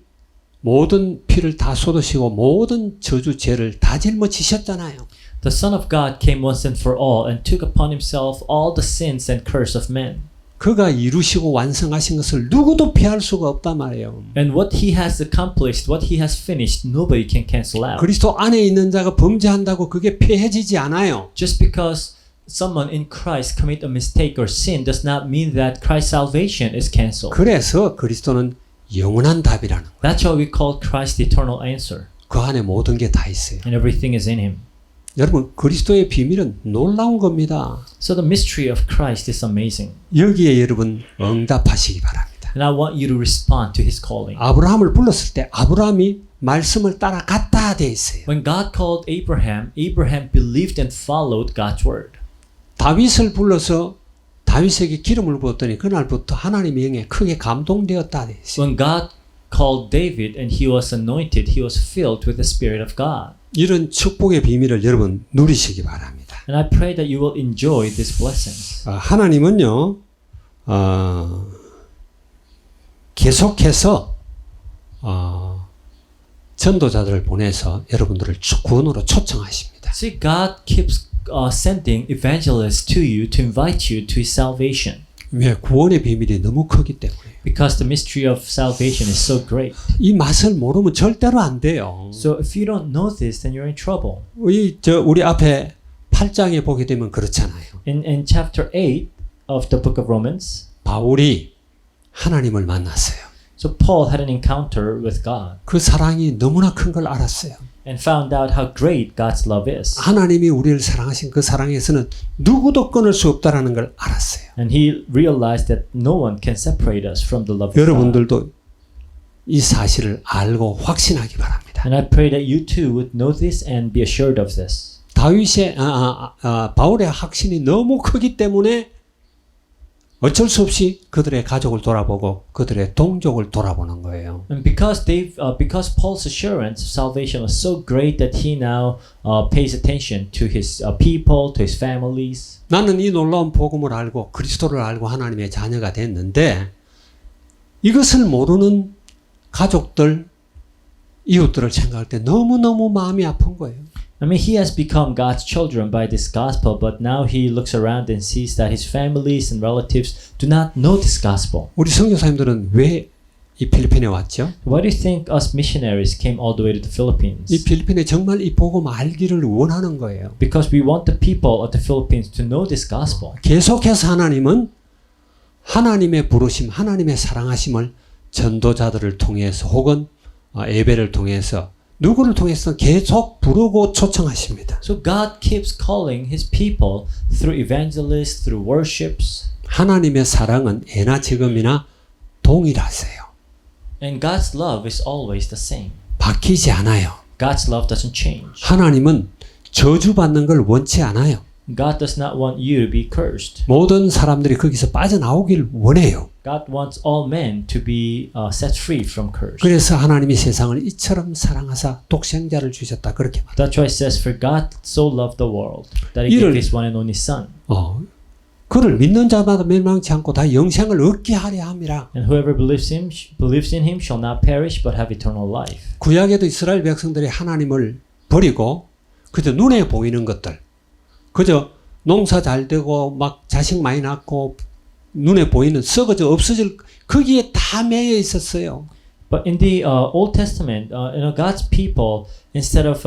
Speaker 1: 모든 피를 다 쏟으시고 모든 저주 죄를 다 짊어지셨잖아요.
Speaker 2: The Son of God came once and for all and took upon himself all the sins and curse of men.
Speaker 1: 그가 이루시고 완성하신 것을 누구도 피할 수가 없단 말이에요.
Speaker 2: And what he has accomplished, what he has finished, nobody can cancel out.
Speaker 1: 그리스도 안에 있는 자가 범죄한다고 그게 폐해지지 않아요.
Speaker 2: Just because someone in Christ commit a mistake or sin does not mean that Christ's salvation is canceled.
Speaker 1: 그래서 그리스도는 영원한 답이라는 거예요.
Speaker 2: That's why we call Christ the eternal answer.
Speaker 1: 그 안에 모든 게 다 있어요.
Speaker 2: And everything is in him.
Speaker 1: 여러분 그리스도의 비밀은 놀라운 겁니다.
Speaker 2: So the mystery of Christ is amazing.
Speaker 1: 여기에 여러분 응답하시기 바랍니다.
Speaker 2: And I want you to respond to his calling.
Speaker 1: 아브라함을 불렀을 때 아브라함이 말씀을 따라갔다 돼 있어요.
Speaker 2: When God called Abraham, Abraham believed and followed God's word.
Speaker 1: 다윗을 불러서 다윗에게 기름을 부었더니 그날부터 하나님의 영에 크게 감동되었다 돼 있어요.
Speaker 2: When God called David and he was anointed, he was filled with the Spirit of God.
Speaker 1: 이런 축복의 비밀을 여러분 누리시기 바랍니다.
Speaker 2: And I pray that you will enjoy these blessings.
Speaker 1: 하나님은요, 계속해서 전도자들을 보내서 여러분들을 구원으로 초청하십니다.
Speaker 2: See, God keeps sending evangelists to you to invite you to his salvation.
Speaker 1: 왜? 구원의 비밀이 너무 크기 때문에.
Speaker 2: Because the mystery of salvation is so great.
Speaker 1: 이 맛을 모르면 절대로 안 돼요.
Speaker 2: So if you don't know this, then you're in trouble.
Speaker 1: 우리 앞에 8장에 보게 되면 그렇잖아요.
Speaker 2: In chapter 8 of the book of Romans,
Speaker 1: 바울이 하나님을 만났어요.
Speaker 2: so Paul had an encounter with God
Speaker 1: 그 사랑이 너무나 큰 걸 알았어요.
Speaker 2: and found out how great God's love is.
Speaker 1: 하나님이 우리를 사랑하신 그 사랑에서는 누구도 끊을 수 없다라는 걸 알았어요.
Speaker 2: And he realized that no one can separate us from the love of God.
Speaker 1: 여러분들도 이 사실을 알고 확신하기 바랍니다.
Speaker 2: And I pray that you too would know this and be assured of this.
Speaker 1: 다윗의 바울의 확신이 너무 크기 때문에 어쩔 수 없이 그들의 가족을 돌아보고 그들의 동족을 돌아보는 거예요.
Speaker 2: And because because Paul's assurance of salvation was so great that he now pays attention to his people, to his families.
Speaker 1: 나는 이 놀라운 복음을 알고 그리스도를 알고 하나님의 자녀가 됐는데 이것을 모르는 가족들, 이웃들을 생각할 때 너무너무 마음이 아픈 거예요.
Speaker 2: I mean, he has become God's children by this gospel, but now he looks around and sees that his families and relatives do not know this gospel.
Speaker 1: 우리 선교사님들은 왜 이 필리핀에 왔죠?
Speaker 2: Why do you think us missionaries came all the way to the Philippines?
Speaker 1: 이 필리핀에 정말 이 복음 알기를 원하는 거예요.
Speaker 2: Because we want the people of the Philippines to know this gospel.
Speaker 1: 계속해서 하나님은 하나님의 부르심, 하나님의 사랑하심을 전도자들을 통해서 혹은 예배를 통해서 누구를 통해서 계속 부르고 초청하십니다.
Speaker 2: So God keeps calling his people through evangelists, through worships.
Speaker 1: 하나님의 사랑은 예나 지금이나 동일하세요.
Speaker 2: And God's love is always the same.
Speaker 1: 바뀌지 않아요.
Speaker 2: God's love doesn't change.
Speaker 1: 하나님은 저주받는 걸 원치 않아요.
Speaker 2: God does not want you to be cursed.
Speaker 1: 모든 사람들이 거기서 빠져나오길 원해요.
Speaker 2: God wants all men to be set free from curse.
Speaker 1: 그래서 하나님이 세상을 이처럼 사랑하사 독생자를 주셨다 그렇게 말합니다.
Speaker 2: That's why it says, for God so loved the world that he gave his one and only son.
Speaker 1: 그를 믿는 자마다 멸망치 않고 다 영생을 얻게 하려 함이라.
Speaker 2: And whoever believes in him shall not perish but have eternal life.
Speaker 1: 구약에도 이스라엘 백성들이 하나님을 버리고 그저 눈에 보이는 것들, 그저 농사 잘 되고 막 자식 많이 낳고 눈에 보이는 썩어져 없어질 거기에 다 매여 있었어요.
Speaker 2: But in the Old Testament, God's people, instead of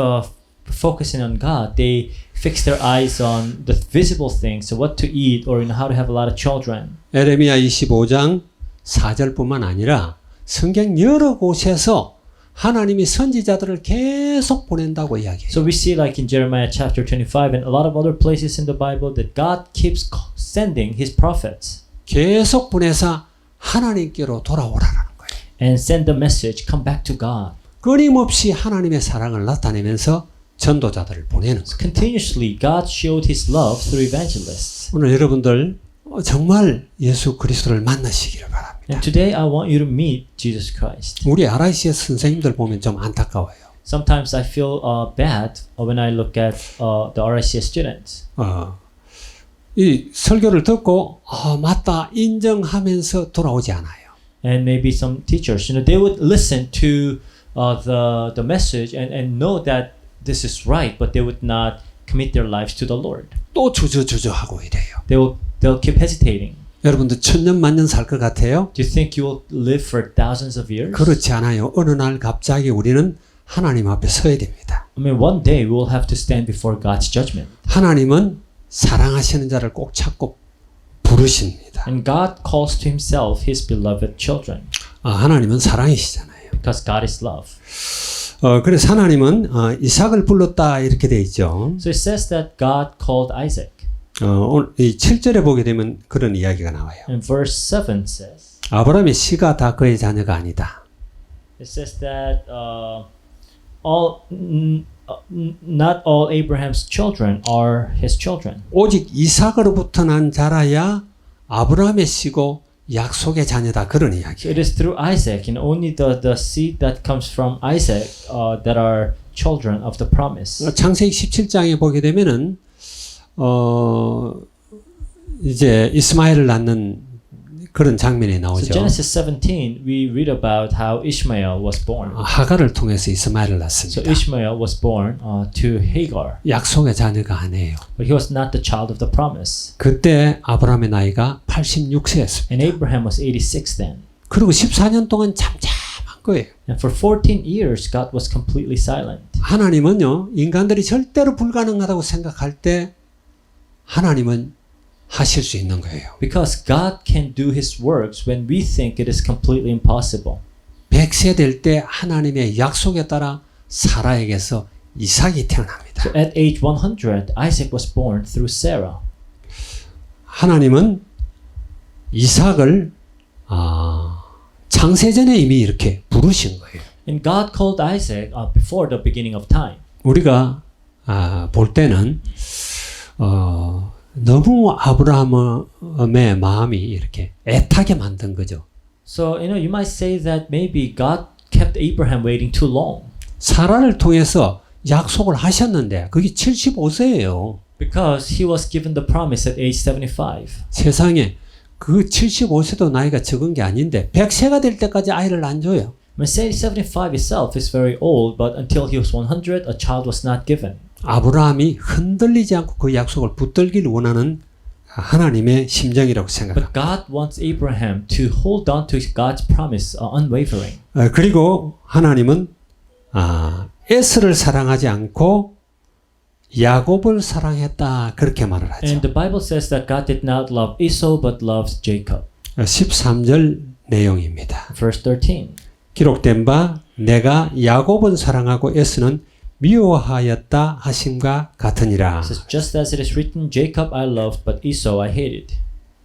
Speaker 2: focusing on God, they fix their eyes on the visible things, so what to eat or how to have a lot of children.
Speaker 1: 에레미야 25장 4절뿐만 아니라 성경 여러 곳에서 하나님이 선지자들을 계속 보낸다고 이야기해요.
Speaker 2: So we see like in Jeremiah chapter 25 and a lot of other places in the Bible that God keeps sending his prophets.
Speaker 1: 계속 보내서 하나님께로 돌아오라는 거예요.
Speaker 2: And send the message, come back to God.
Speaker 1: 끊임없이 하나님의 사랑을 나타내면서 전도자들을 보내는 거예요.
Speaker 2: Continuously, God showed his love through evangelists.
Speaker 1: 오늘 여러분들 정말 예수 그리스도를 만나시기를 바랍니다.
Speaker 2: And today I want you to meet Jesus Christ.
Speaker 1: 우리 RICS 선생님들 보면 좀 안타까워요.
Speaker 2: Sometimes I feel bad when I look at the RICS students.
Speaker 1: 이 설교를 듣고 맞다 인정하면서 돌아오지 않아요.
Speaker 2: And maybe some teachers, they would listen to the message and know that this is right, but they would not commit their lives to the Lord.
Speaker 1: 또 주저하고 이래요.
Speaker 2: They'll keep hesitating.
Speaker 1: 여러분들 천년 만년 살 것 같아요?
Speaker 2: Do you think you will live for thousands of years?
Speaker 1: 그렇지 않아요. 어느 날 갑자기 우리는 하나님 앞에 서야 됩니다.
Speaker 2: I mean, one day we will have to stand before God's judgment.
Speaker 1: 하나님은 사랑하시는 자를 꼭 찾고 부르십니다.
Speaker 2: And God calls to himself his beloved children
Speaker 1: 하나님은 사랑이시잖아요.
Speaker 2: because God is love.
Speaker 1: 그래서 하나님은 이삭을 불렀다 이렇게 돼 있죠.
Speaker 2: So it says that God called Isaac.
Speaker 1: 오늘 이 7절에 보게 되면 그런 이야기가 나와요.
Speaker 2: And verse 7 says,
Speaker 1: 아브라함의 씨가 다 그의 자녀가 아니다.
Speaker 2: it says that not all Abraham's children are his children.
Speaker 1: 오직 이삭으로부터 난 자라야 아브라함의 씨고 약속의 자녀다 그런
Speaker 2: So
Speaker 1: 이야기예요.
Speaker 2: it is through Isaac and only the seed that comes from Isaac that are children of the promise.
Speaker 1: 창세기 17장에 보게 되면은 이제 이스마엘을 낳는 그런 장면이
Speaker 2: So
Speaker 1: 나오죠.
Speaker 2: Genesis 17, we read about how Ishmael was born.
Speaker 1: 하갈을 통해서 이스마엘을
Speaker 2: So
Speaker 1: 낳습니다.
Speaker 2: Ishmael was born to Hagar,
Speaker 1: 약속의 자녀가 아니에요.
Speaker 2: but he was not the child of the promise.
Speaker 1: 그때 아브라함의 나이가 86세였습니다.
Speaker 2: And Abraham was 86 then.
Speaker 1: 그리고 14년 동안 잠잠한 거예요.
Speaker 2: And for 14 years, God was completely silent.
Speaker 1: 하나님은요, 인간들이 절대로 불가능하다고 생각할 때 하나님은 하실 수 있는 거예요.
Speaker 2: Because God can do his works when we think it is completely impossible.
Speaker 1: 100세 될 때 하나님의 약속에 따라 사라에게서 이삭이 태어납니다.
Speaker 2: So at age 100, Isaac was born through Sarah.
Speaker 1: 하나님은 이삭을 창세전에 이미 이렇게 부르신 거예요.
Speaker 2: And God called Isaac before the beginning of time.
Speaker 1: 우리가 볼 때는 너무 아브라함의 마음이 이렇게 애타게 만든 거죠.
Speaker 2: So, you might say that maybe God kept Abraham waiting too long.
Speaker 1: 사라를 통해서 약속을 하셨는데 그게 75세예요.
Speaker 2: Because he was given the promise at age 75.
Speaker 1: 세상에 그 75세도 나이가 적은 게 아닌데 100세가 될 때까지 아이를 안 줘요.
Speaker 2: When 75 itself is very old, but until he was 100, a child was not given.
Speaker 1: 아브라함이 흔들리지 않고 그 약속을 붙들기를 원하는 하나님의 심정이라고 생각합니다.
Speaker 2: But God wants Abraham to hold on to God's promise unwavering.
Speaker 1: 그리고 하나님은 에스를 사랑하지 않고 야곱을 사랑했다 그렇게 말을 하죠.
Speaker 2: And the Bible says that God did not love Esau but loved Jacob.
Speaker 1: 13절 내용입니다.
Speaker 2: Verse 13.
Speaker 1: 기록된 바 내가 야곱은 사랑하고 에스는 미워하였다 하심과 같으니라.
Speaker 2: It says, just as it is written, Jacob I loved, but Esau I hated.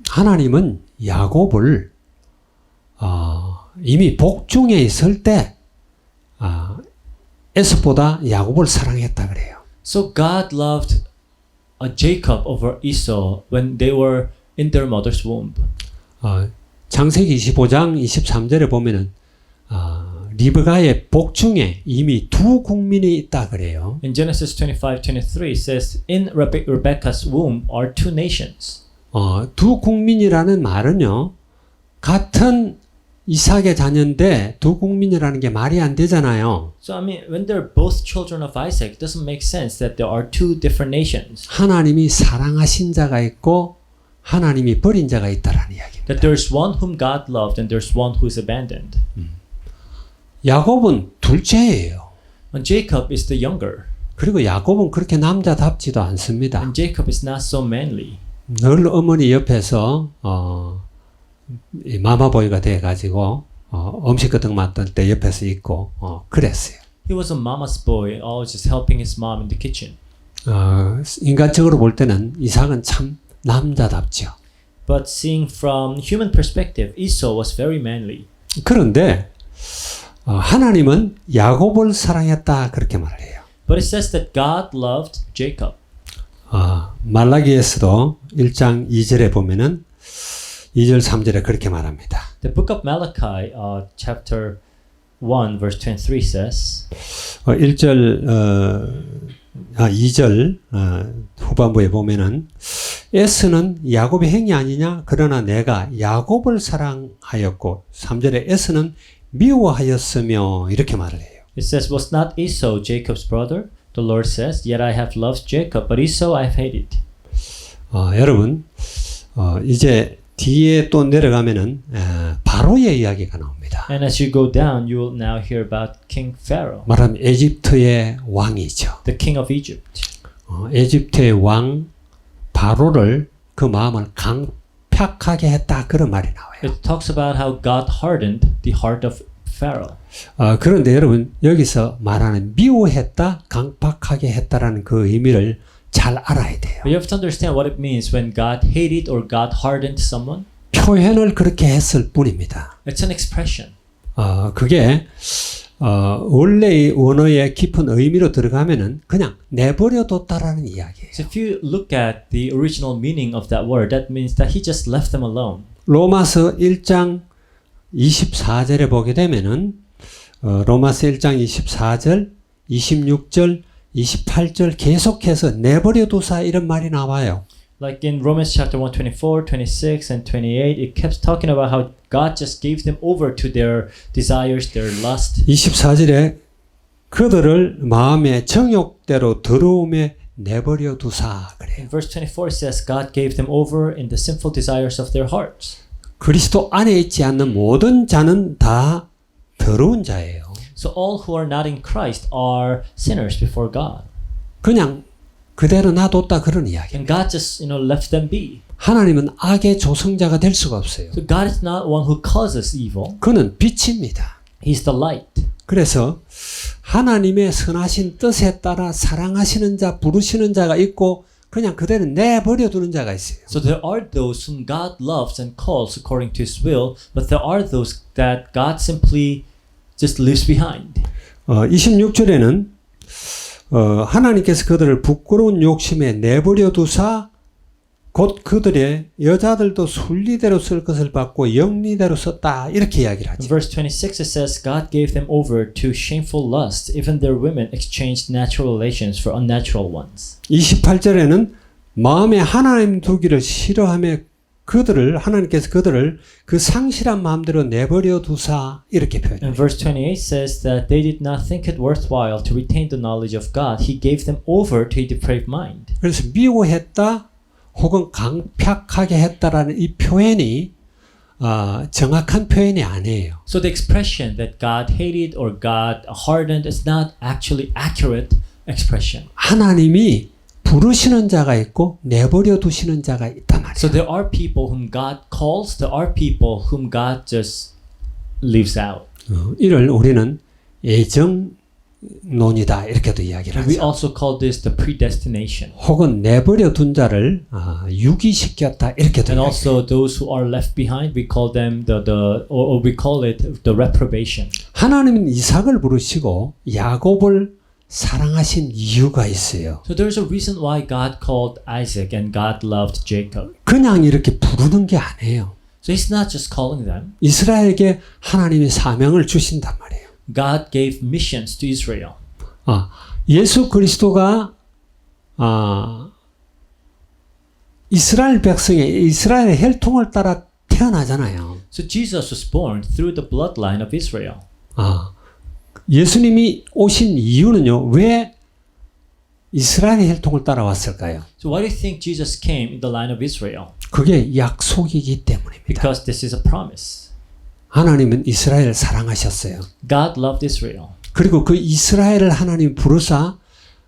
Speaker 1: 하나님은 야곱을 이미 복중에 있을 때 에스보다 야곱을 사랑했다 그래요.
Speaker 2: So God loved Jacob over Esau when they were in their mother's womb.
Speaker 1: 창세기 25장 23절에 보면은 리브가의 복중에 이미 두 국민이 있다 그래요.
Speaker 2: In Genesis 25:23 it says, in Rebekah's womb are two nations.
Speaker 1: 두 국민이라는 말은요, 같은 이삭의 자녀인데 두 국민이라는 게 말이 안 되잖아요.
Speaker 2: So I mean, when they're both children of Isaac, it doesn't make sense that there are two different nations.
Speaker 1: 하나님이 사랑하신 자가 있고 하나님이 버린 자가 있다라는 이야기입니다.
Speaker 2: That there's one whom God loved and there's one who is abandoned.
Speaker 1: 야곱은 둘째예요.
Speaker 2: And Jacob is the younger.
Speaker 1: 그리고 야곱은 그렇게 남자답지도 않습니다.
Speaker 2: And Jacob is not so manly.
Speaker 1: 늘 어머니 옆에서 마마보이가 돼가지고 음식 같은 거 만들 때 옆에서 있고 그랬어요.
Speaker 2: He was a mama's boy, always just helping his mom in the kitchen.
Speaker 1: 인간적으로 볼 때는 이삭은 참 남자답죠.
Speaker 2: But seeing from human perspective, Esau was very manly.
Speaker 1: 그런데 하나님은 야곱을 사랑했다 그렇게 말을 해요.
Speaker 2: But it says that God loved Jacob.
Speaker 1: 말라기에서도 1장 2절에 보면은 2절 3절에 그렇게 말합니다.
Speaker 2: The book of Malachi, chapter 1, verse 23 says,
Speaker 1: 2절 후반부에 보면은 에스는 야곱의 행위 아니냐? 그러나 내가 야곱을 사랑하였고 3절에 에스는 미워하였으며 이렇게 말을 해요.
Speaker 2: it says, was not Esau Jacob's brother? The Lord says, yet I have loved Jacob, but Esau I have hated.
Speaker 1: 여러분, 이제 뒤에 또 내려가면은 바로의 이야기가 나옵니다.
Speaker 2: And as you go down, you will now hear about King Pharaoh,
Speaker 1: 말하면 에집트의 왕이죠.
Speaker 2: the king of Egypt.
Speaker 1: 에집트의 왕 바로를 그 마음을 강팍하게 했다 그런 말이 나와요.
Speaker 2: It talks about how God hardened the heart of Pharaoh.
Speaker 1: 그런데 여러분 여기서 말하는 미워했다, 강팍하게 했다라는 그 의미를 잘 알아야 돼요.
Speaker 2: But you have to understand what it means when God hated or God hardened someone.
Speaker 1: 표현을 그렇게 했을 뿐입니다.
Speaker 2: It's an expression.
Speaker 1: 그게 원래의 원어의 깊은 의미로 들어가면은 그냥 내버려뒀다라는 이야기예요.
Speaker 2: So if you look at the original meaning of that word, that means that he just left them alone.
Speaker 1: 로마서 1장 24절에 보게 되면은 로마서 1장 24절, 26절, 28절 계속해서 내버려두사 이런 말이 나와요.
Speaker 2: Like in Romans chapter 1, 24, 26, and 28, it kept talking about how God just gave them over to their desires, their lust.
Speaker 1: 24절에 그들을 마음의 정욕대로 더러움에 내버려두사 그래요.
Speaker 2: In verse 24 it says God gave them over in the sinful desires of their hearts.
Speaker 1: 그리스도 안에 있지 않는 모든 자는 다 더러운 자예요.
Speaker 2: So all who are not in Christ are sinners before God.
Speaker 1: 그냥 그대로 놔뒀다 그런 이야기.
Speaker 2: And God just, left them be.
Speaker 1: 하나님은 악의 조성자가 될 수가 없어요.
Speaker 2: So God is not one who causes evil.
Speaker 1: 그는 빛입니다.
Speaker 2: He's the light.
Speaker 1: 그래서 하나님의 선하신 뜻에 따라 사랑하시는 자, 부르시는 자가 있고 그냥 그대로 내버려 두는 자가 있어요.
Speaker 2: So there are those whom God loves and calls according to His will, but there are those that God simply just leaves behind.
Speaker 1: 26절에는 하나님께서 그들을 부끄러운 욕심에 내버려 두사 곧 그들의 여자들도 순리대로 쓸 것을 받고 영리대로 썼다 이렇게 이야기를
Speaker 2: In
Speaker 1: 하죠.
Speaker 2: verse 26 it says God gave them over to shameful lust, even their women exchanged natural relations for unnatural ones.
Speaker 1: 28절에는 마음에 하나님 두기를 싫어하며 하나님께서 그들을 그 상실한 마음대로 내버려 두사 이렇게
Speaker 2: And
Speaker 1: 표현해요.
Speaker 2: verse 28 says that they did not think it worthwhile to retain the knowledge of God. He gave them over to a depraved mind.
Speaker 1: 그래서 미워했다 혹은 강팍하게 했다라는 이 표현이 정확한 표현이 아니에요.
Speaker 2: So the expression that God hated or God hardened is not actually accurate expression.
Speaker 1: 하나님이 부르시는 자가 있고 내버려 두시는 자가 있단 말이에요.
Speaker 2: So there are people whom God calls, there are people whom God just leaves out.
Speaker 1: 이를 우리는 예정론이다 이렇게도 이야기를
Speaker 2: And we
Speaker 1: 하죠.
Speaker 2: also call this the predestination.
Speaker 1: 혹은 내버려 둔 자를 유기시켰다 이렇게도
Speaker 2: And
Speaker 1: 이야기해요.
Speaker 2: also those who are left behind, we call them or we call it the reprobation.
Speaker 1: 하나님은 이삭을 부르시고 야곱을 사랑하신 이유가 있어요.
Speaker 2: So there's a reason why God called Isaac and God loved Jacob.
Speaker 1: 그냥 이렇게 부르는 게 아니에요.
Speaker 2: So He's not just calling them.
Speaker 1: 이스라엘에게 하나님이 사명을 주신단 말이에요.
Speaker 2: God gave missions to Israel.
Speaker 1: 예수 그리스도가 이스라엘 백성의 이스라엘의 혈통을 따라 태어나잖아요.
Speaker 2: So Jesus was born through the bloodline of Israel.
Speaker 1: 예수님이 오신 이유는요. 왜 이스라엘의 혈통을 따라왔을까요?
Speaker 2: So why do you think Jesus came in the line of Israel?
Speaker 1: 그게 약속이기 때문입니다.
Speaker 2: Because this is a promise.
Speaker 1: 하나님은 이스라엘을 사랑하셨어요.
Speaker 2: God loved Israel.
Speaker 1: 그리고 그 이스라엘을 하나님 부르사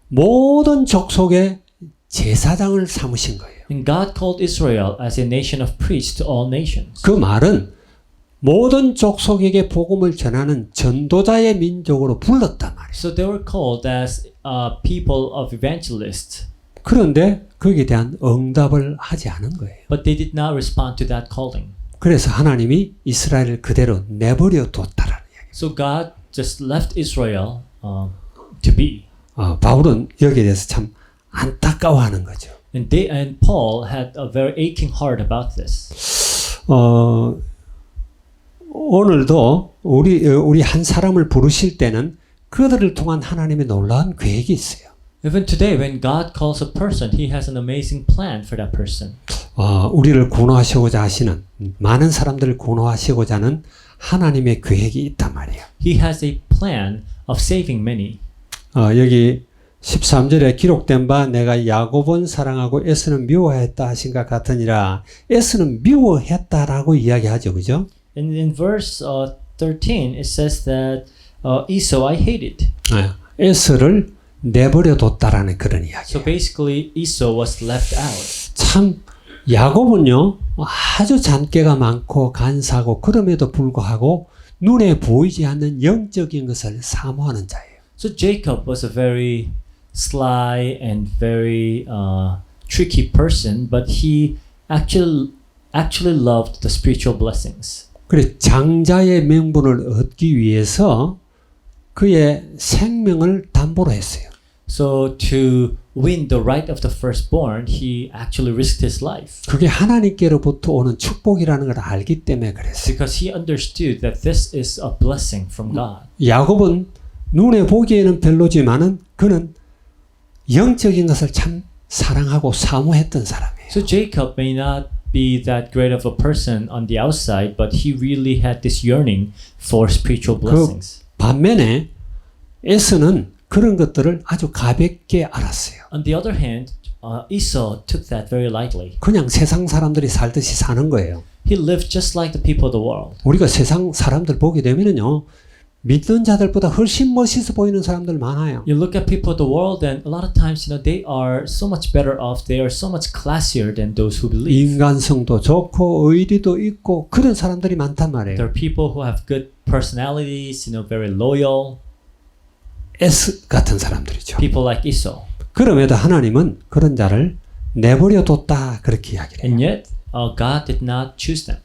Speaker 1: 모든 족속의 제사장을 삼으신 거예요.
Speaker 2: And God called Israel as a nation of priests to all nations.
Speaker 1: 그 말은 모든 족속에게 복음을 전하는 전도자의 민족으로 불렀단 말이에요.
Speaker 2: So they were called as people of evangelists.
Speaker 1: 그런데 거기에 대한 응답을 하지 않은 거예요.
Speaker 2: But they did not respond to that calling.
Speaker 1: 그래서 하나님이 이스라엘을 그대로 내버려 뒀다라는 이야기예요.
Speaker 2: So God just left Israel to be.
Speaker 1: 바울은 여기에 대해서 참 안타까워하는 거죠.
Speaker 2: And Paul had a very aching heart about this.
Speaker 1: 오늘도 우리 한 사람을 부르실 때는 그들을 통한 하나님의 놀라운 계획이 있어요.
Speaker 2: Even today, when God calls a person, He has an amazing plan for that person.
Speaker 1: 우리를 구원하시고자 하시는 많은 사람들을 구원하시고자 하는 하나님의 계획이 있단 말이에요.
Speaker 2: He has a plan of saving many.
Speaker 1: 여기 13절에 기록된 바 내가 야곱은 사랑하고 에서는 미워했다 하신 것 같으니라. 에서는 미워했다라고 이야기하죠. 그죠?
Speaker 2: In verse 13, it says that Esau I hated.
Speaker 1: 에서를 내버려 뒀다라는 그런 이야기예요.
Speaker 2: So basically, Esau was left out.
Speaker 1: 참 야곱은요 아주 잔꾀가 많고 간사하고 그럼에도 불구하고 눈에 보이지 않는 영적인 것을 사모하는 자예요.
Speaker 2: So Jacob was a very sly and very tricky person, but he actually loved the spiritual blessings.
Speaker 1: 그래 장자의 명분을 얻기 위해서 그의 생명을 담보로 했어요.
Speaker 2: So to win the right of the firstborn, he actually risked his life.
Speaker 1: 그게 하나님께로부터 오는 축복이라는 걸 알기 때문에 그랬어요.
Speaker 2: Because he understood that this is a blessing from God.
Speaker 1: 야곱은 눈에 보기에는 별로지만은 그는 영적인 것을 참 사랑하고 사모했던 사람이에요.
Speaker 2: So Jacob may not be that great of a person on the outside, but he really had this yearning for spiritual blessings.
Speaker 1: 반면에 에서는 그런 것들을 아주 가볍게 알았어요.
Speaker 2: On the other hand, Esau took that very lightly.
Speaker 1: 그냥 세상 사람들이 살듯이 사는 거예요.
Speaker 2: He lived just like the people of the world.
Speaker 1: 우리가 세상 사람들 보게 되면은요, 믿는 자들보다 훨씬 멋있어 보이는 사람들 많아요.
Speaker 2: You look at people of the world, and a lot of times, they are so much better off. They are so much classier than those who believe.
Speaker 1: 인간성도 좋고 의리도 있고 그런 사람들이 많단 말이에요.
Speaker 2: There are people who have good personalities, very loyal.
Speaker 1: 에스 같은 사람들이죠.
Speaker 2: People like Esau.
Speaker 1: 그럼에도 하나님은 그런 자를 내버려 뒀다 그렇게 이야기를 해요.
Speaker 2: And yet, God did not choose them.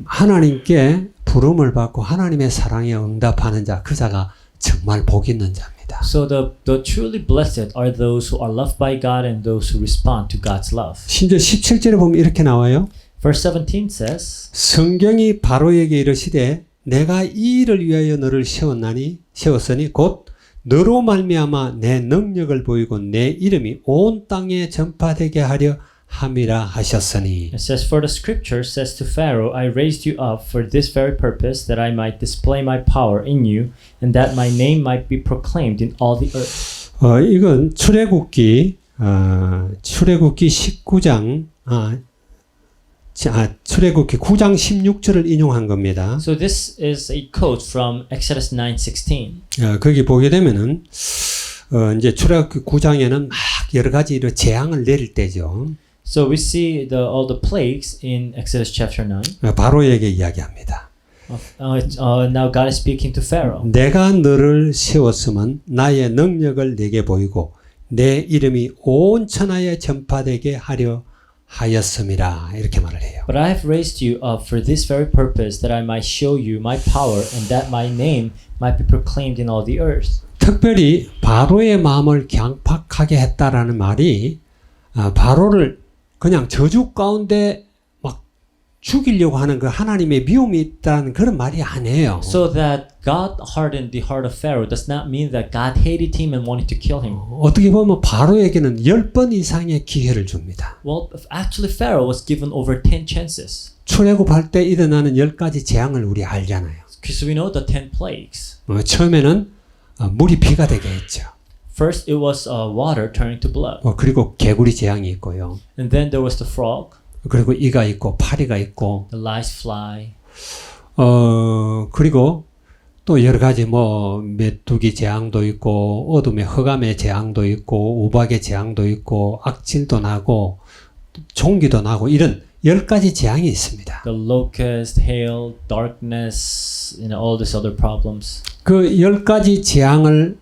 Speaker 1: 하나님께 부름을 받고 하나님의 사랑에 응답하는 자, 그 자가 정말 복 있는 자입니다.
Speaker 2: So the truly blessed are those who are loved by God and those who respond to God's love.
Speaker 1: 심지어 17절에 보면 이렇게 나와요.
Speaker 2: Verse 17 says,
Speaker 1: 성경이 바로에게 이르시되 내가 이 일을 위하여 너를 세웠으니 곧 너로 말미암아 내 능력을 보이고 내 이름이 온 땅에 전파되게 하려 함이라 하셨으니.
Speaker 2: it says, For the scripture says to Pharaoh, I raised you up for this very purpose, that I might display my power in you, and that my name might be proclaimed in all the earth.
Speaker 1: 이건 출애굽기 19장 출애굽기 9장 16절을 인용한 겁니다.
Speaker 2: So this is a quote from Exodus 9:16.
Speaker 1: 거기 보게 되면은 이제 출애굽기 9장에는 막 여러 가지 이런 재앙을 내릴 때죠.
Speaker 2: So we see all the plagues in Exodus chapter 9.
Speaker 1: 바로에게 이야기합니다.
Speaker 2: Now God is speaking to Pharaoh.
Speaker 1: 내가 너를 세웠으면 나의 능력을 내게 보이고 내 이름이 온 천하에 전파되게 하려 하였음이라 이렇게 말을 해요.
Speaker 2: But I have raised you up for this very purpose, that I might show you my power, and that my name might be proclaimed in all the earth.
Speaker 1: 특별히 바로의 마음을 강팍하게 했다라는 말이 바로를 그냥 저주 가운데 막 죽이려고 하는 그 하나님의 미움이 있다는 그런 말이 아니에요.
Speaker 2: So that God hardened the heart of Pharaoh does not mean that God hated him and wanted to kill him.
Speaker 1: 어떻게 보면 바로에게는 10번 이상의 기회를 줍니다.
Speaker 2: Well, actually Pharaoh was given over 10 chances.
Speaker 1: 출애굽할 때 일어나는 10가지 재앙을 우리 알잖아요.
Speaker 2: Because we know the 10 plagues.
Speaker 1: 처음에는 물이 피가 되게 했죠.
Speaker 2: First it was water turning to blood.
Speaker 1: 그리고 개구리 재앙이 있고요.
Speaker 2: And then there was the frog.
Speaker 1: 그리고 이가 있고 파리가 있고.
Speaker 2: The lice fly.
Speaker 1: 그리고 또 여러 가지 메뚜기 재앙도 있고 어둠의 흑암의 재앙도 있고 우박의 재앙도 있고 악질도 나고 종기도 나고 이런 10가지 재앙이 있습니다.
Speaker 2: The locust, hail, darkness, all these other problems.
Speaker 1: 그 10가지 재앙을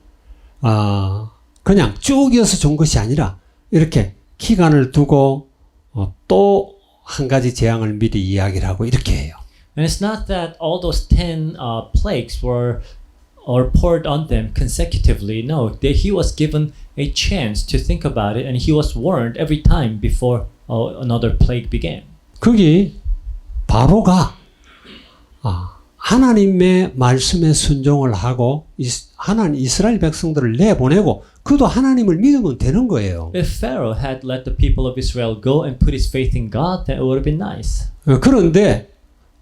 Speaker 1: 그냥 쭉 이어서 준 것이 아니라 이렇게 기간을 두고 또 한 가지 재앙을 미리 이야기를 하고 이렇게 해요.
Speaker 2: And it's not that all those 10 plagues were poured on them consecutively. No, he was given a chance to think about it, and he was warned every time before another plague began.
Speaker 1: 거기 바로가 하나님의 말씀에 순종을 하고 하나님 이스라엘 백성들을 내보내고 그도 하나님을 믿으면 되는 거예요.
Speaker 2: If Pharaoh had let the people of Israel go and put his faith in God, that would have been nice.
Speaker 1: 그런데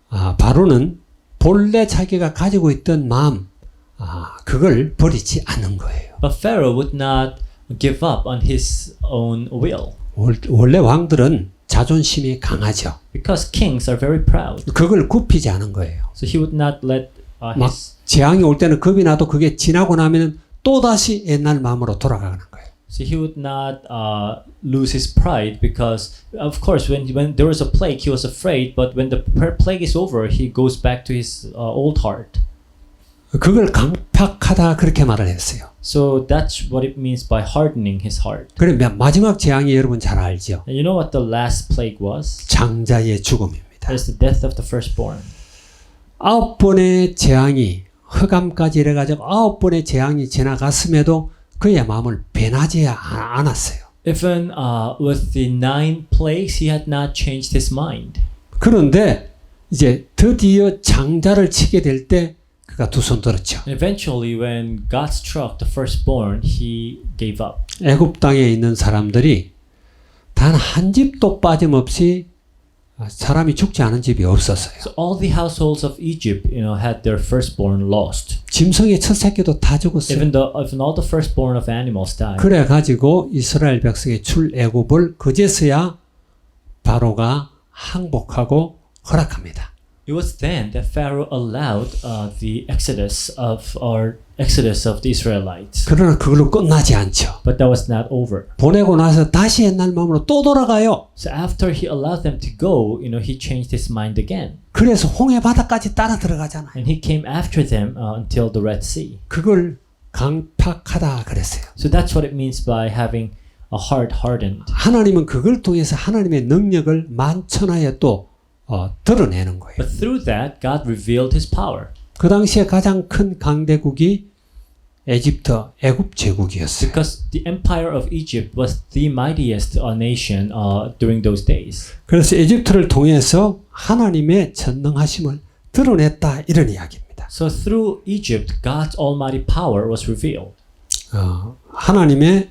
Speaker 1: 바로는 본래 자기가 가지고 있던 마음 그걸 버리지 않은 거예요.
Speaker 2: But Pharaoh would not give up on his own will.
Speaker 1: 원래 왕들은 자존심이 강하죠.
Speaker 2: Because kings are very proud.
Speaker 1: 그걸 굽히지 않은 거예요.
Speaker 2: So he would not let
Speaker 1: 막 재앙이 올 때는 겁이 나도 그게 지나고 나면 또다시 옛날 마음으로 돌아가는 거예요.
Speaker 2: So he would not lose his pride because, of course, when there was a plague, he was afraid. But when the plague is over, he goes back to his old heart.
Speaker 1: 그걸 강팍하다 그렇게 말을 했어요.
Speaker 2: So that's what it means by hardening his heart.
Speaker 1: 그래 마지막 재앙이 여러분 잘 알죠.
Speaker 2: And you know what the last plague was?
Speaker 1: 장자의 죽음입니다.
Speaker 2: It's the death of the firstborn.
Speaker 1: 9번의 재앙이 흑암까지 이래가지고 9번의 재앙이 지나갔음에도 그의 마음을 변하지 않았어요.
Speaker 2: Even with the 9 plagues, he had not changed his mind.
Speaker 1: 그런데 이제 드디어 장자를 치게 될 때 그가 두 손 들었죠.
Speaker 2: And eventually, when God struck the firstborn, he gave up.
Speaker 1: 애굽 땅에 있는 사람들이 단 한 집도 빠짐없이 사람이 죽지 않은 집이 없었어요.
Speaker 2: So all the households of Egypt, had their firstborn lost.
Speaker 1: 짐승의 첫 새끼도 다 죽었어요.
Speaker 2: Even all the firstborn of animals died.
Speaker 1: 그래 가지고 이스라엘 백성의 출애굽을 그제서야 바로가 항복하고 허락합니다.
Speaker 2: It was then that Pharaoh allowed the exodus of the Israelites.
Speaker 1: 그러나 그걸로 끝나지 않죠.
Speaker 2: But that was not over.
Speaker 1: 보내고 나서 다시 옛날 마음으로 또 돌아가요.
Speaker 2: So after he allowed them to go, he changed his mind again.
Speaker 1: 그래서 홍해 바다까지 따라 들어가잖아요.
Speaker 2: And he came after them until the Red Sea.
Speaker 1: 그걸 강팍하다 그랬어요.
Speaker 2: So that's what it means by having a heart hardened.
Speaker 1: 하나님은 그걸 통해서 하나님의 능력을 만천하에 또 드러내는 거예요.
Speaker 2: But through that, God revealed his power.
Speaker 1: 그 당시에 가장 큰 강대국이 애굽 제국이었어요.
Speaker 2: Because the empire of Egypt was the mightiest nation during those days.
Speaker 1: 그래서 에집트를 통해서 하나님의 전능하심을 드러냈다 이런 이야기입니다.
Speaker 2: So through Egypt, God's almighty power was revealed.
Speaker 1: 하나님의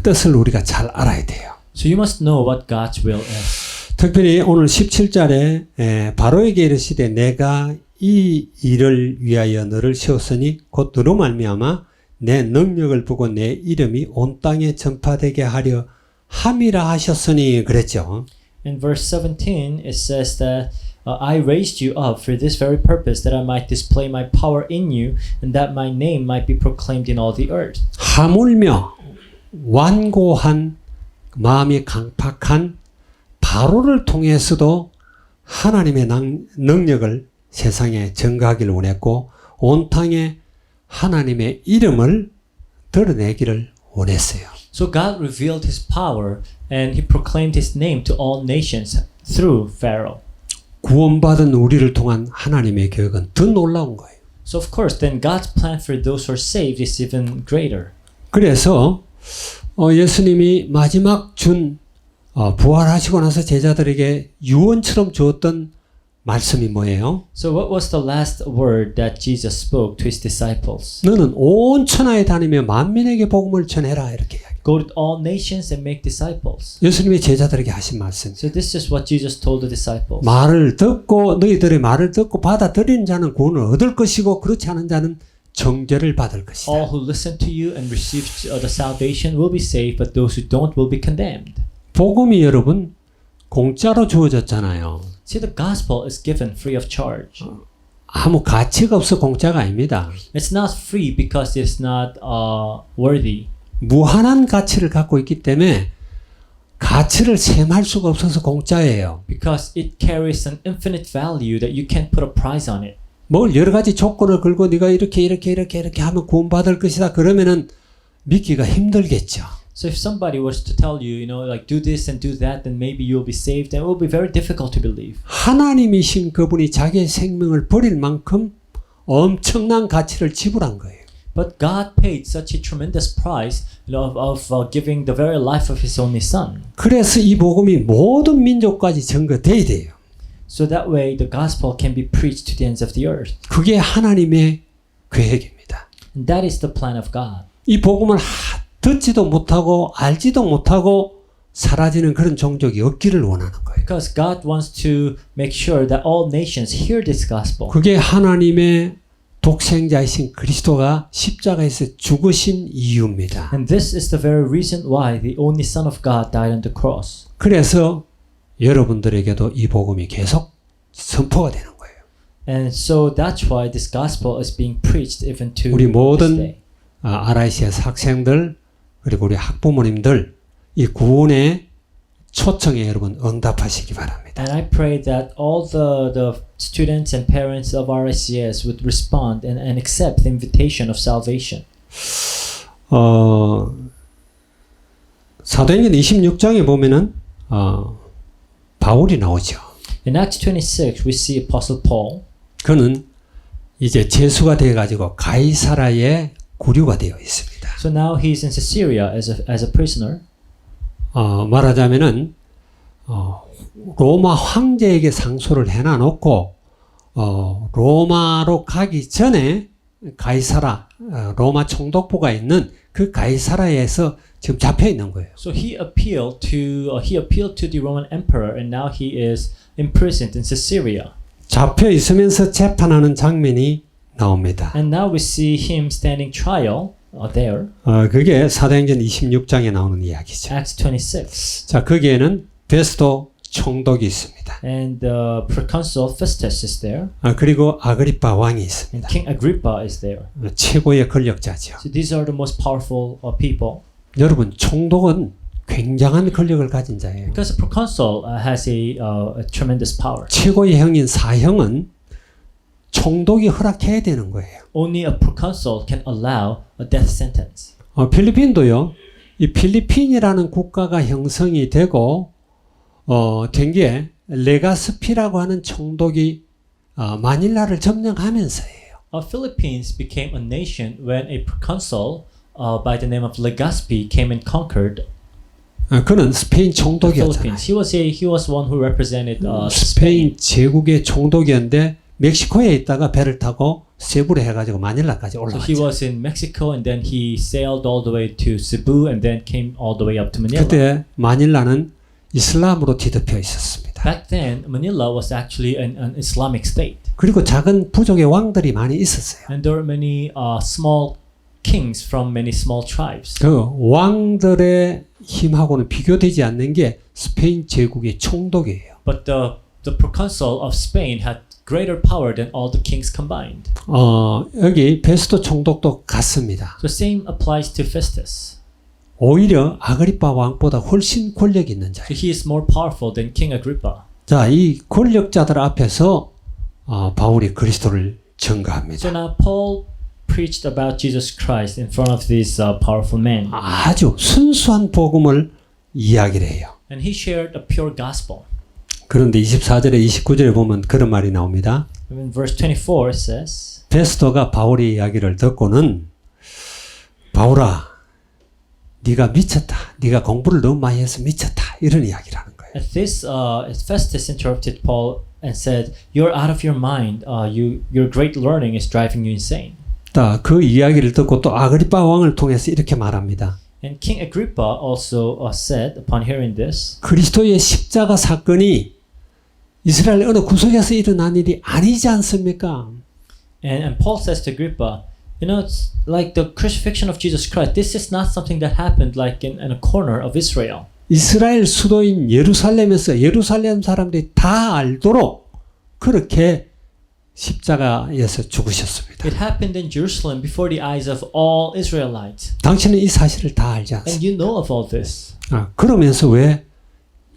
Speaker 1: 뜻을 우리가 잘 알아야 돼요.
Speaker 2: So you must know what God's will is.
Speaker 1: 특별히 오늘 17절에 바로에게 이르시되 내가 이 일을 위하여 너를 세웠으니 곧 너로 말미암아 내 능력을 보고 내 이름이 온 땅에 전파되게 하려 함이라 하셨으니 그랬죠.
Speaker 2: In verse 17 it says that I raised you up for this very purpose that I might display my power in you and that my name might be proclaimed in all the earth.
Speaker 1: 하물며 완고한 마음이 강팍한 바로를 통해서도 하나님의 능력을 세상에 전가하기를 원했고 온 땅에 하나님의 이름을 드러내기를 원했어요.
Speaker 2: So God revealed his power and he proclaimed his name to all nations through Pharaoh.
Speaker 1: 구원받은 우리를 통한 하나님의 계획은 더 놀라운 거예요.
Speaker 2: So of course then God's plan for those who are saved is even greater.
Speaker 1: 그래서 예수님이 마지막 부활하시고 나서 제자들에게 유언처럼 주었던 말씀이 뭐예요?
Speaker 2: So what was the last word that Jesus spoke to his disciples?
Speaker 1: 너는 온 천하에 다니며 만민에게 복음을 전해라 이렇게 이야기해요.
Speaker 2: Go to all nations and make disciples.
Speaker 1: 예수님이 제자들에게 하신 말씀.
Speaker 2: So this is what Jesus told the disciples.
Speaker 1: 너희들의 말을 듣고 받아들이는 자는 구원을 얻을 것이고 그렇지 않은 자는 정죄를 받을 것이다.
Speaker 2: All who listen to you and receive the salvation will be saved, but those who don't will be condemned.
Speaker 1: 복음이 여러분 공짜로 주어졌잖아요.
Speaker 2: See, the gospel is given free of charge.
Speaker 1: 아무 가치가 없어 공짜가 아닙니다.
Speaker 2: It's not free because it's not worthy.
Speaker 1: 무한한 가치를 갖고 있기 때문에 가치를 셈할 수가 없어서 공짜예요.
Speaker 2: Because it carries an infinite value that you can't put a price on it.
Speaker 1: 뭘 여러 가지 조건을 걸고 네가 이렇게 하면 구원받을 것이다 그러면은 믿기가 힘들겠죠.
Speaker 2: So if somebody was to tell you, like do this and do that, then maybe you'll be saved, and it will be very difficult to believe.
Speaker 1: 하나님이신 그분이 자기의 생명을 버릴 만큼 엄청난 가치를 지불한 거예요.
Speaker 2: But God paid such a tremendous price of giving the very life of His only Son.
Speaker 1: 그래서 이 복음이 모든 민족까지 전거돼야 돼요.
Speaker 2: So that way the gospel can be preached to the ends of the earth.
Speaker 1: 그게 하나님의 계획입니다.
Speaker 2: And that is the plan of God.
Speaker 1: 이 복음을 듣지도 못하고 알지도 못하고 사라지는 그런 종족이 없기를 원하는 거예요.
Speaker 2: Because God wants to make sure that all nations hear this gospel.
Speaker 1: 그게 하나님의 독생자이신 그리스도가 십자가에서 죽으신 이유입니다.
Speaker 2: And this is the very reason why the only Son of God died on the cross.
Speaker 1: 그래서 여러분들에게도 이 복음이 계속 선포가 되는 거예요.
Speaker 2: And so that's why this gospel is being preached even to
Speaker 1: 우리
Speaker 2: this
Speaker 1: 모든
Speaker 2: day.
Speaker 1: RICS 학생들 그리고 우리 학부모님들 이 구원의 초청에 여러분 응답하시기 바랍니다.
Speaker 2: And I pray that all the students and parents of RICS would respond and accept the invitation of salvation.
Speaker 1: 사도행전 26장에 보면은 바울이 나오죠.
Speaker 2: In Acts 26, we see Apostle Paul.
Speaker 1: 그는 이제 재수가 되어 가지고 가이사라에 구류가 되어 있습니다.
Speaker 2: So now he's in Caesarea as a prisoner.
Speaker 1: 말하자면은 로마 황제에게 상소를 해놔 놓고 로마로 가기 전에 가이사라 로마 총독부가 있는 그 가이사라에서 지금 잡혀 있는 거예요.
Speaker 2: So he appealed to the Roman emperor, and now he is imprisoned in Caesarea.
Speaker 1: 잡혀 있으면서 재판하는 장면이 나옵니다.
Speaker 2: And now we see him standing trial there.
Speaker 1: 그게 사도행전 26장에 나오는 이야기죠.
Speaker 2: Acts 26.
Speaker 1: 자, 거기에는 베스도 총독이 있습니다.
Speaker 2: And the proconsul Festus is there.
Speaker 1: 그리고 아그리파 왕이
Speaker 2: And
Speaker 1: 있습니다.
Speaker 2: King Agrippa is there.
Speaker 1: 최고의 권력자죠.
Speaker 2: So these are the most powerful people.
Speaker 1: 여러분, 총독은 굉장한 권력을 가진 자예요.
Speaker 2: Because a proconsul has a tremendous power.
Speaker 1: 최고의 형인 사형은 총독이 허락해야 되는 거예요.
Speaker 2: Only a proconsul can allow a death sentence.
Speaker 1: 필리핀도요. 이 필리핀이라는 국가가 형성이 되고 된 게 레가스피라고 하는 총독이 마닐라를 점령하면서예요.
Speaker 2: Philippines became a nation when a proconsul by the name of Legazpi came and conquered
Speaker 1: 그는 스페인
Speaker 2: the
Speaker 1: 총독이었잖아요.
Speaker 2: Philippines. He was one who represented
Speaker 1: 스페인
Speaker 2: Spain.
Speaker 1: 제국의 총독이었는데 멕시코에 있다가 배를 타고 세부로 해가지고 마닐라까지
Speaker 2: So he
Speaker 1: 올라갔죠.
Speaker 2: was in Mexico and then he sailed all the way to Cebu and then came all the way up to Manila.
Speaker 1: 그때 마닐라는 이슬람으로 뒤덮여 있었습니다.
Speaker 2: Back then, Manila was actually an Islamic state.
Speaker 1: 그리고 작은 부족의 왕들이 많이 있었어요.
Speaker 2: And there were many small kings from many small tribes.
Speaker 1: 그 왕들의 힘하고는 비교되지 않는 게 스페인 제국의 총독이에요.
Speaker 2: But the proconsul of Spain had greater power than all the kings combined.
Speaker 1: 여기 베스도 총독도 같습니다.
Speaker 2: So same applies to Festus.
Speaker 1: 오히려 아그리파 왕보다 훨씬 권력 있는 자예요.
Speaker 2: So he is more powerful than King Agrippa.
Speaker 1: 자, 이 권력자들 앞에서 바울이 그리스도를 증거합니다.
Speaker 2: So now Paul preached about Jesus Christ in front of these powerful men.
Speaker 1: 아주 순수한 복음을 이야기를 해요.
Speaker 2: And he shared a pure gospel.
Speaker 1: 그런데 24절에 29절에 보면 그런 말이 나옵니다.
Speaker 2: In verse 24 it says,
Speaker 1: 베스도가 바울의 이야기를 듣고는 바울아, 네가 미쳤다. 네가 공부를 너무 많이 해서 미쳤다. 이런 이야기를 하는 거예요.
Speaker 2: At this, Festus interrupted Paul and said, "You're out of your mind. Your great learning is driving you insane."
Speaker 1: 그 이야기를 듣고 또 아그리파 왕을 통해서 이렇게 말합니다.
Speaker 2: And King Agrippa also said, upon hearing this,
Speaker 1: 그리스도의 십자가 사건이 이스라엘 어느 구석에서 일어난 일이 아니지 않습니까?
Speaker 2: and Paul says to Agrippa, you know, it's like the crucifixion of Jesus Christ. This is not something that happened like in a corner of Israel.
Speaker 1: 이스라엘 수도인 예루살렘에서 예루살렘 사람들이 다 알도록 그렇게 십자가에서 죽으셨습니다.
Speaker 2: It happened in Jerusalem before the eyes of all Israelites.
Speaker 1: 당신은 이 사실을 다 알지
Speaker 2: And
Speaker 1: 않습니까?
Speaker 2: you know of all this.
Speaker 1: 그러면서 왜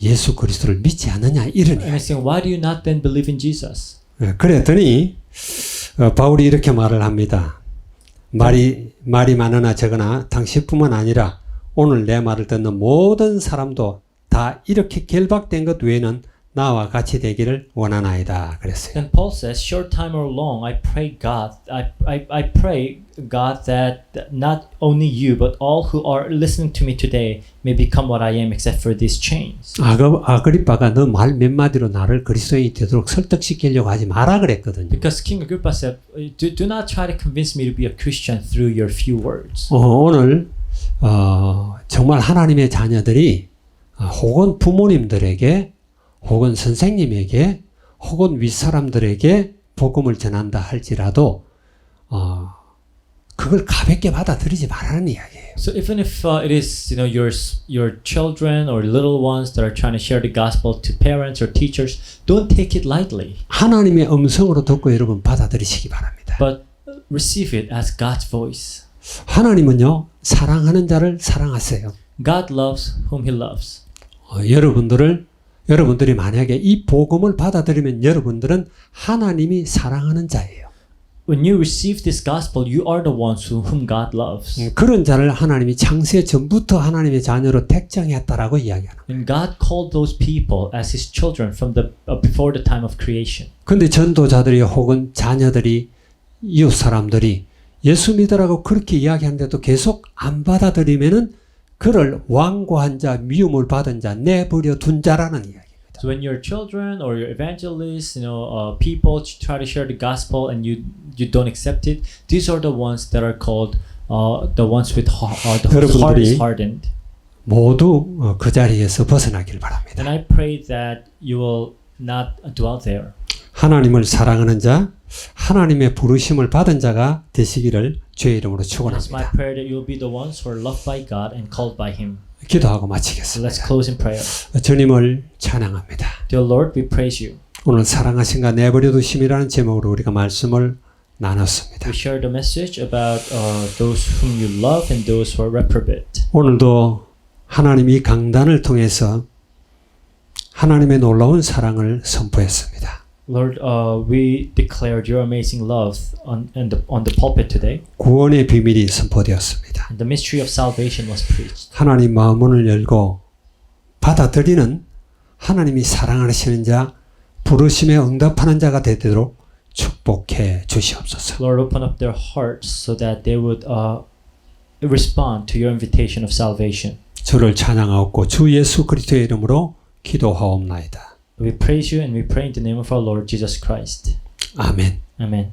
Speaker 1: 예수 그리스도를 믿지 않느냐 이러니.
Speaker 2: And he's saying, why do you not then believe in Jesus?
Speaker 1: 그랬더니 바울이 이렇게 말을 합니다. 말이 많으나 적으나 당신뿐만 아니라 오늘 내 말을 듣는 모든 사람도 다 이렇게 결박된 것 외에는 나와 같이 되기를 원하나이다. 그랬어요.
Speaker 2: Then Paul says, short time or long, I pray God, I pray God that not only you, but all who are listening to me today may become what I am, except for these chains.
Speaker 1: 아그리빠가 너 말 몇 마디로 나를 그리스도인이 되도록 설득시키려고 하지 마라 그랬거든요.
Speaker 2: Because King Agrippa said, do not try to convince me to be a Christian through your few words.
Speaker 1: 오늘 정말 하나님의 자녀들이 혹은 부모님들에게 혹은 선생님에게 혹은 윗사람들에게 복음을 전한다 할지라도 그걸 가볍게 받아들이지 말라는 이야기예요.
Speaker 2: So even if it is your children or little ones that are trying to share the gospel to parents or teachers, don't take it lightly.
Speaker 1: 하나님의 음성으로 듣고 여러분 받아들이시기 바랍니다.
Speaker 2: But receive it as God's voice.
Speaker 1: 하나님은요 사랑하는 자를 사랑하세요.
Speaker 2: God loves whom He loves.
Speaker 1: 여러분들이 만약에 이 복음을 받아들이면 여러분들은 하나님이 사랑하는 자예요.
Speaker 2: When you receive this gospel, you are the ones whom God loves.
Speaker 1: 그런 자를 하나님이 창세 전부터 하나님의 자녀로 택정했다라고 이야기하는 거예요.
Speaker 2: And God called those people as His children from before the time of creation.
Speaker 1: 근데 전도자들이 혹은 자녀들이 이웃 사람들이 예수 믿으라고 그렇게 이야기하는데도 계속 안 받아들이면은 그를 완고한 자, 미움을 받은 자, 내버려 둔 자라는 이야기입니다.
Speaker 2: So when your children or your evangelists, people try to share the gospel and you don't accept it, these are the ones that are called the ones with whose heart is hardened.
Speaker 1: 모두 그 자리에서 벗어나길 바랍니다.
Speaker 2: And I pray that you will not dwell there.
Speaker 1: 하나님을 사랑하는 자, 하나님의 부르심을 받은 자가 되시기를 주의 이름으로
Speaker 2: It's my
Speaker 1: 축원합니다.
Speaker 2: prayer that you will be the ones who are loved by God and called by Him.
Speaker 1: 기도하고
Speaker 2: So let's
Speaker 1: 마치겠습니다.
Speaker 2: close in prayer.
Speaker 1: 주님을 찬양합니다.
Speaker 2: Dear Lord, we praise you.
Speaker 1: 오늘 사랑하신가 내버려 두심이라는 제목으로 우리가 말씀을 나눴습니다.
Speaker 2: We share the message about those whom you love and those who are reprobate.
Speaker 1: 오늘도 하나님이 강단을 통해서 하나님의 놀라운 사랑을 선포했습니다.
Speaker 2: Lord, we declared your amazing love on the pulpit today.
Speaker 1: 구원의 비밀이 선포되었습니다.
Speaker 2: And the mystery of salvation was preached.
Speaker 1: 하나님 마음문을 열고 받아들이는 하나님이 사랑하시는 자, 부르심에 응답하는 자가 되도록 축복해 주시옵소서.
Speaker 2: Lord, open up their hearts so that they would respond to your invitation of salvation.
Speaker 1: 주를 찬양하옵고 주 예수 그리스도의 이름으로 기도하옵나이다.
Speaker 2: We praise you and we pray in the name of our Lord Jesus Christ.
Speaker 1: 아멘.
Speaker 2: Amen.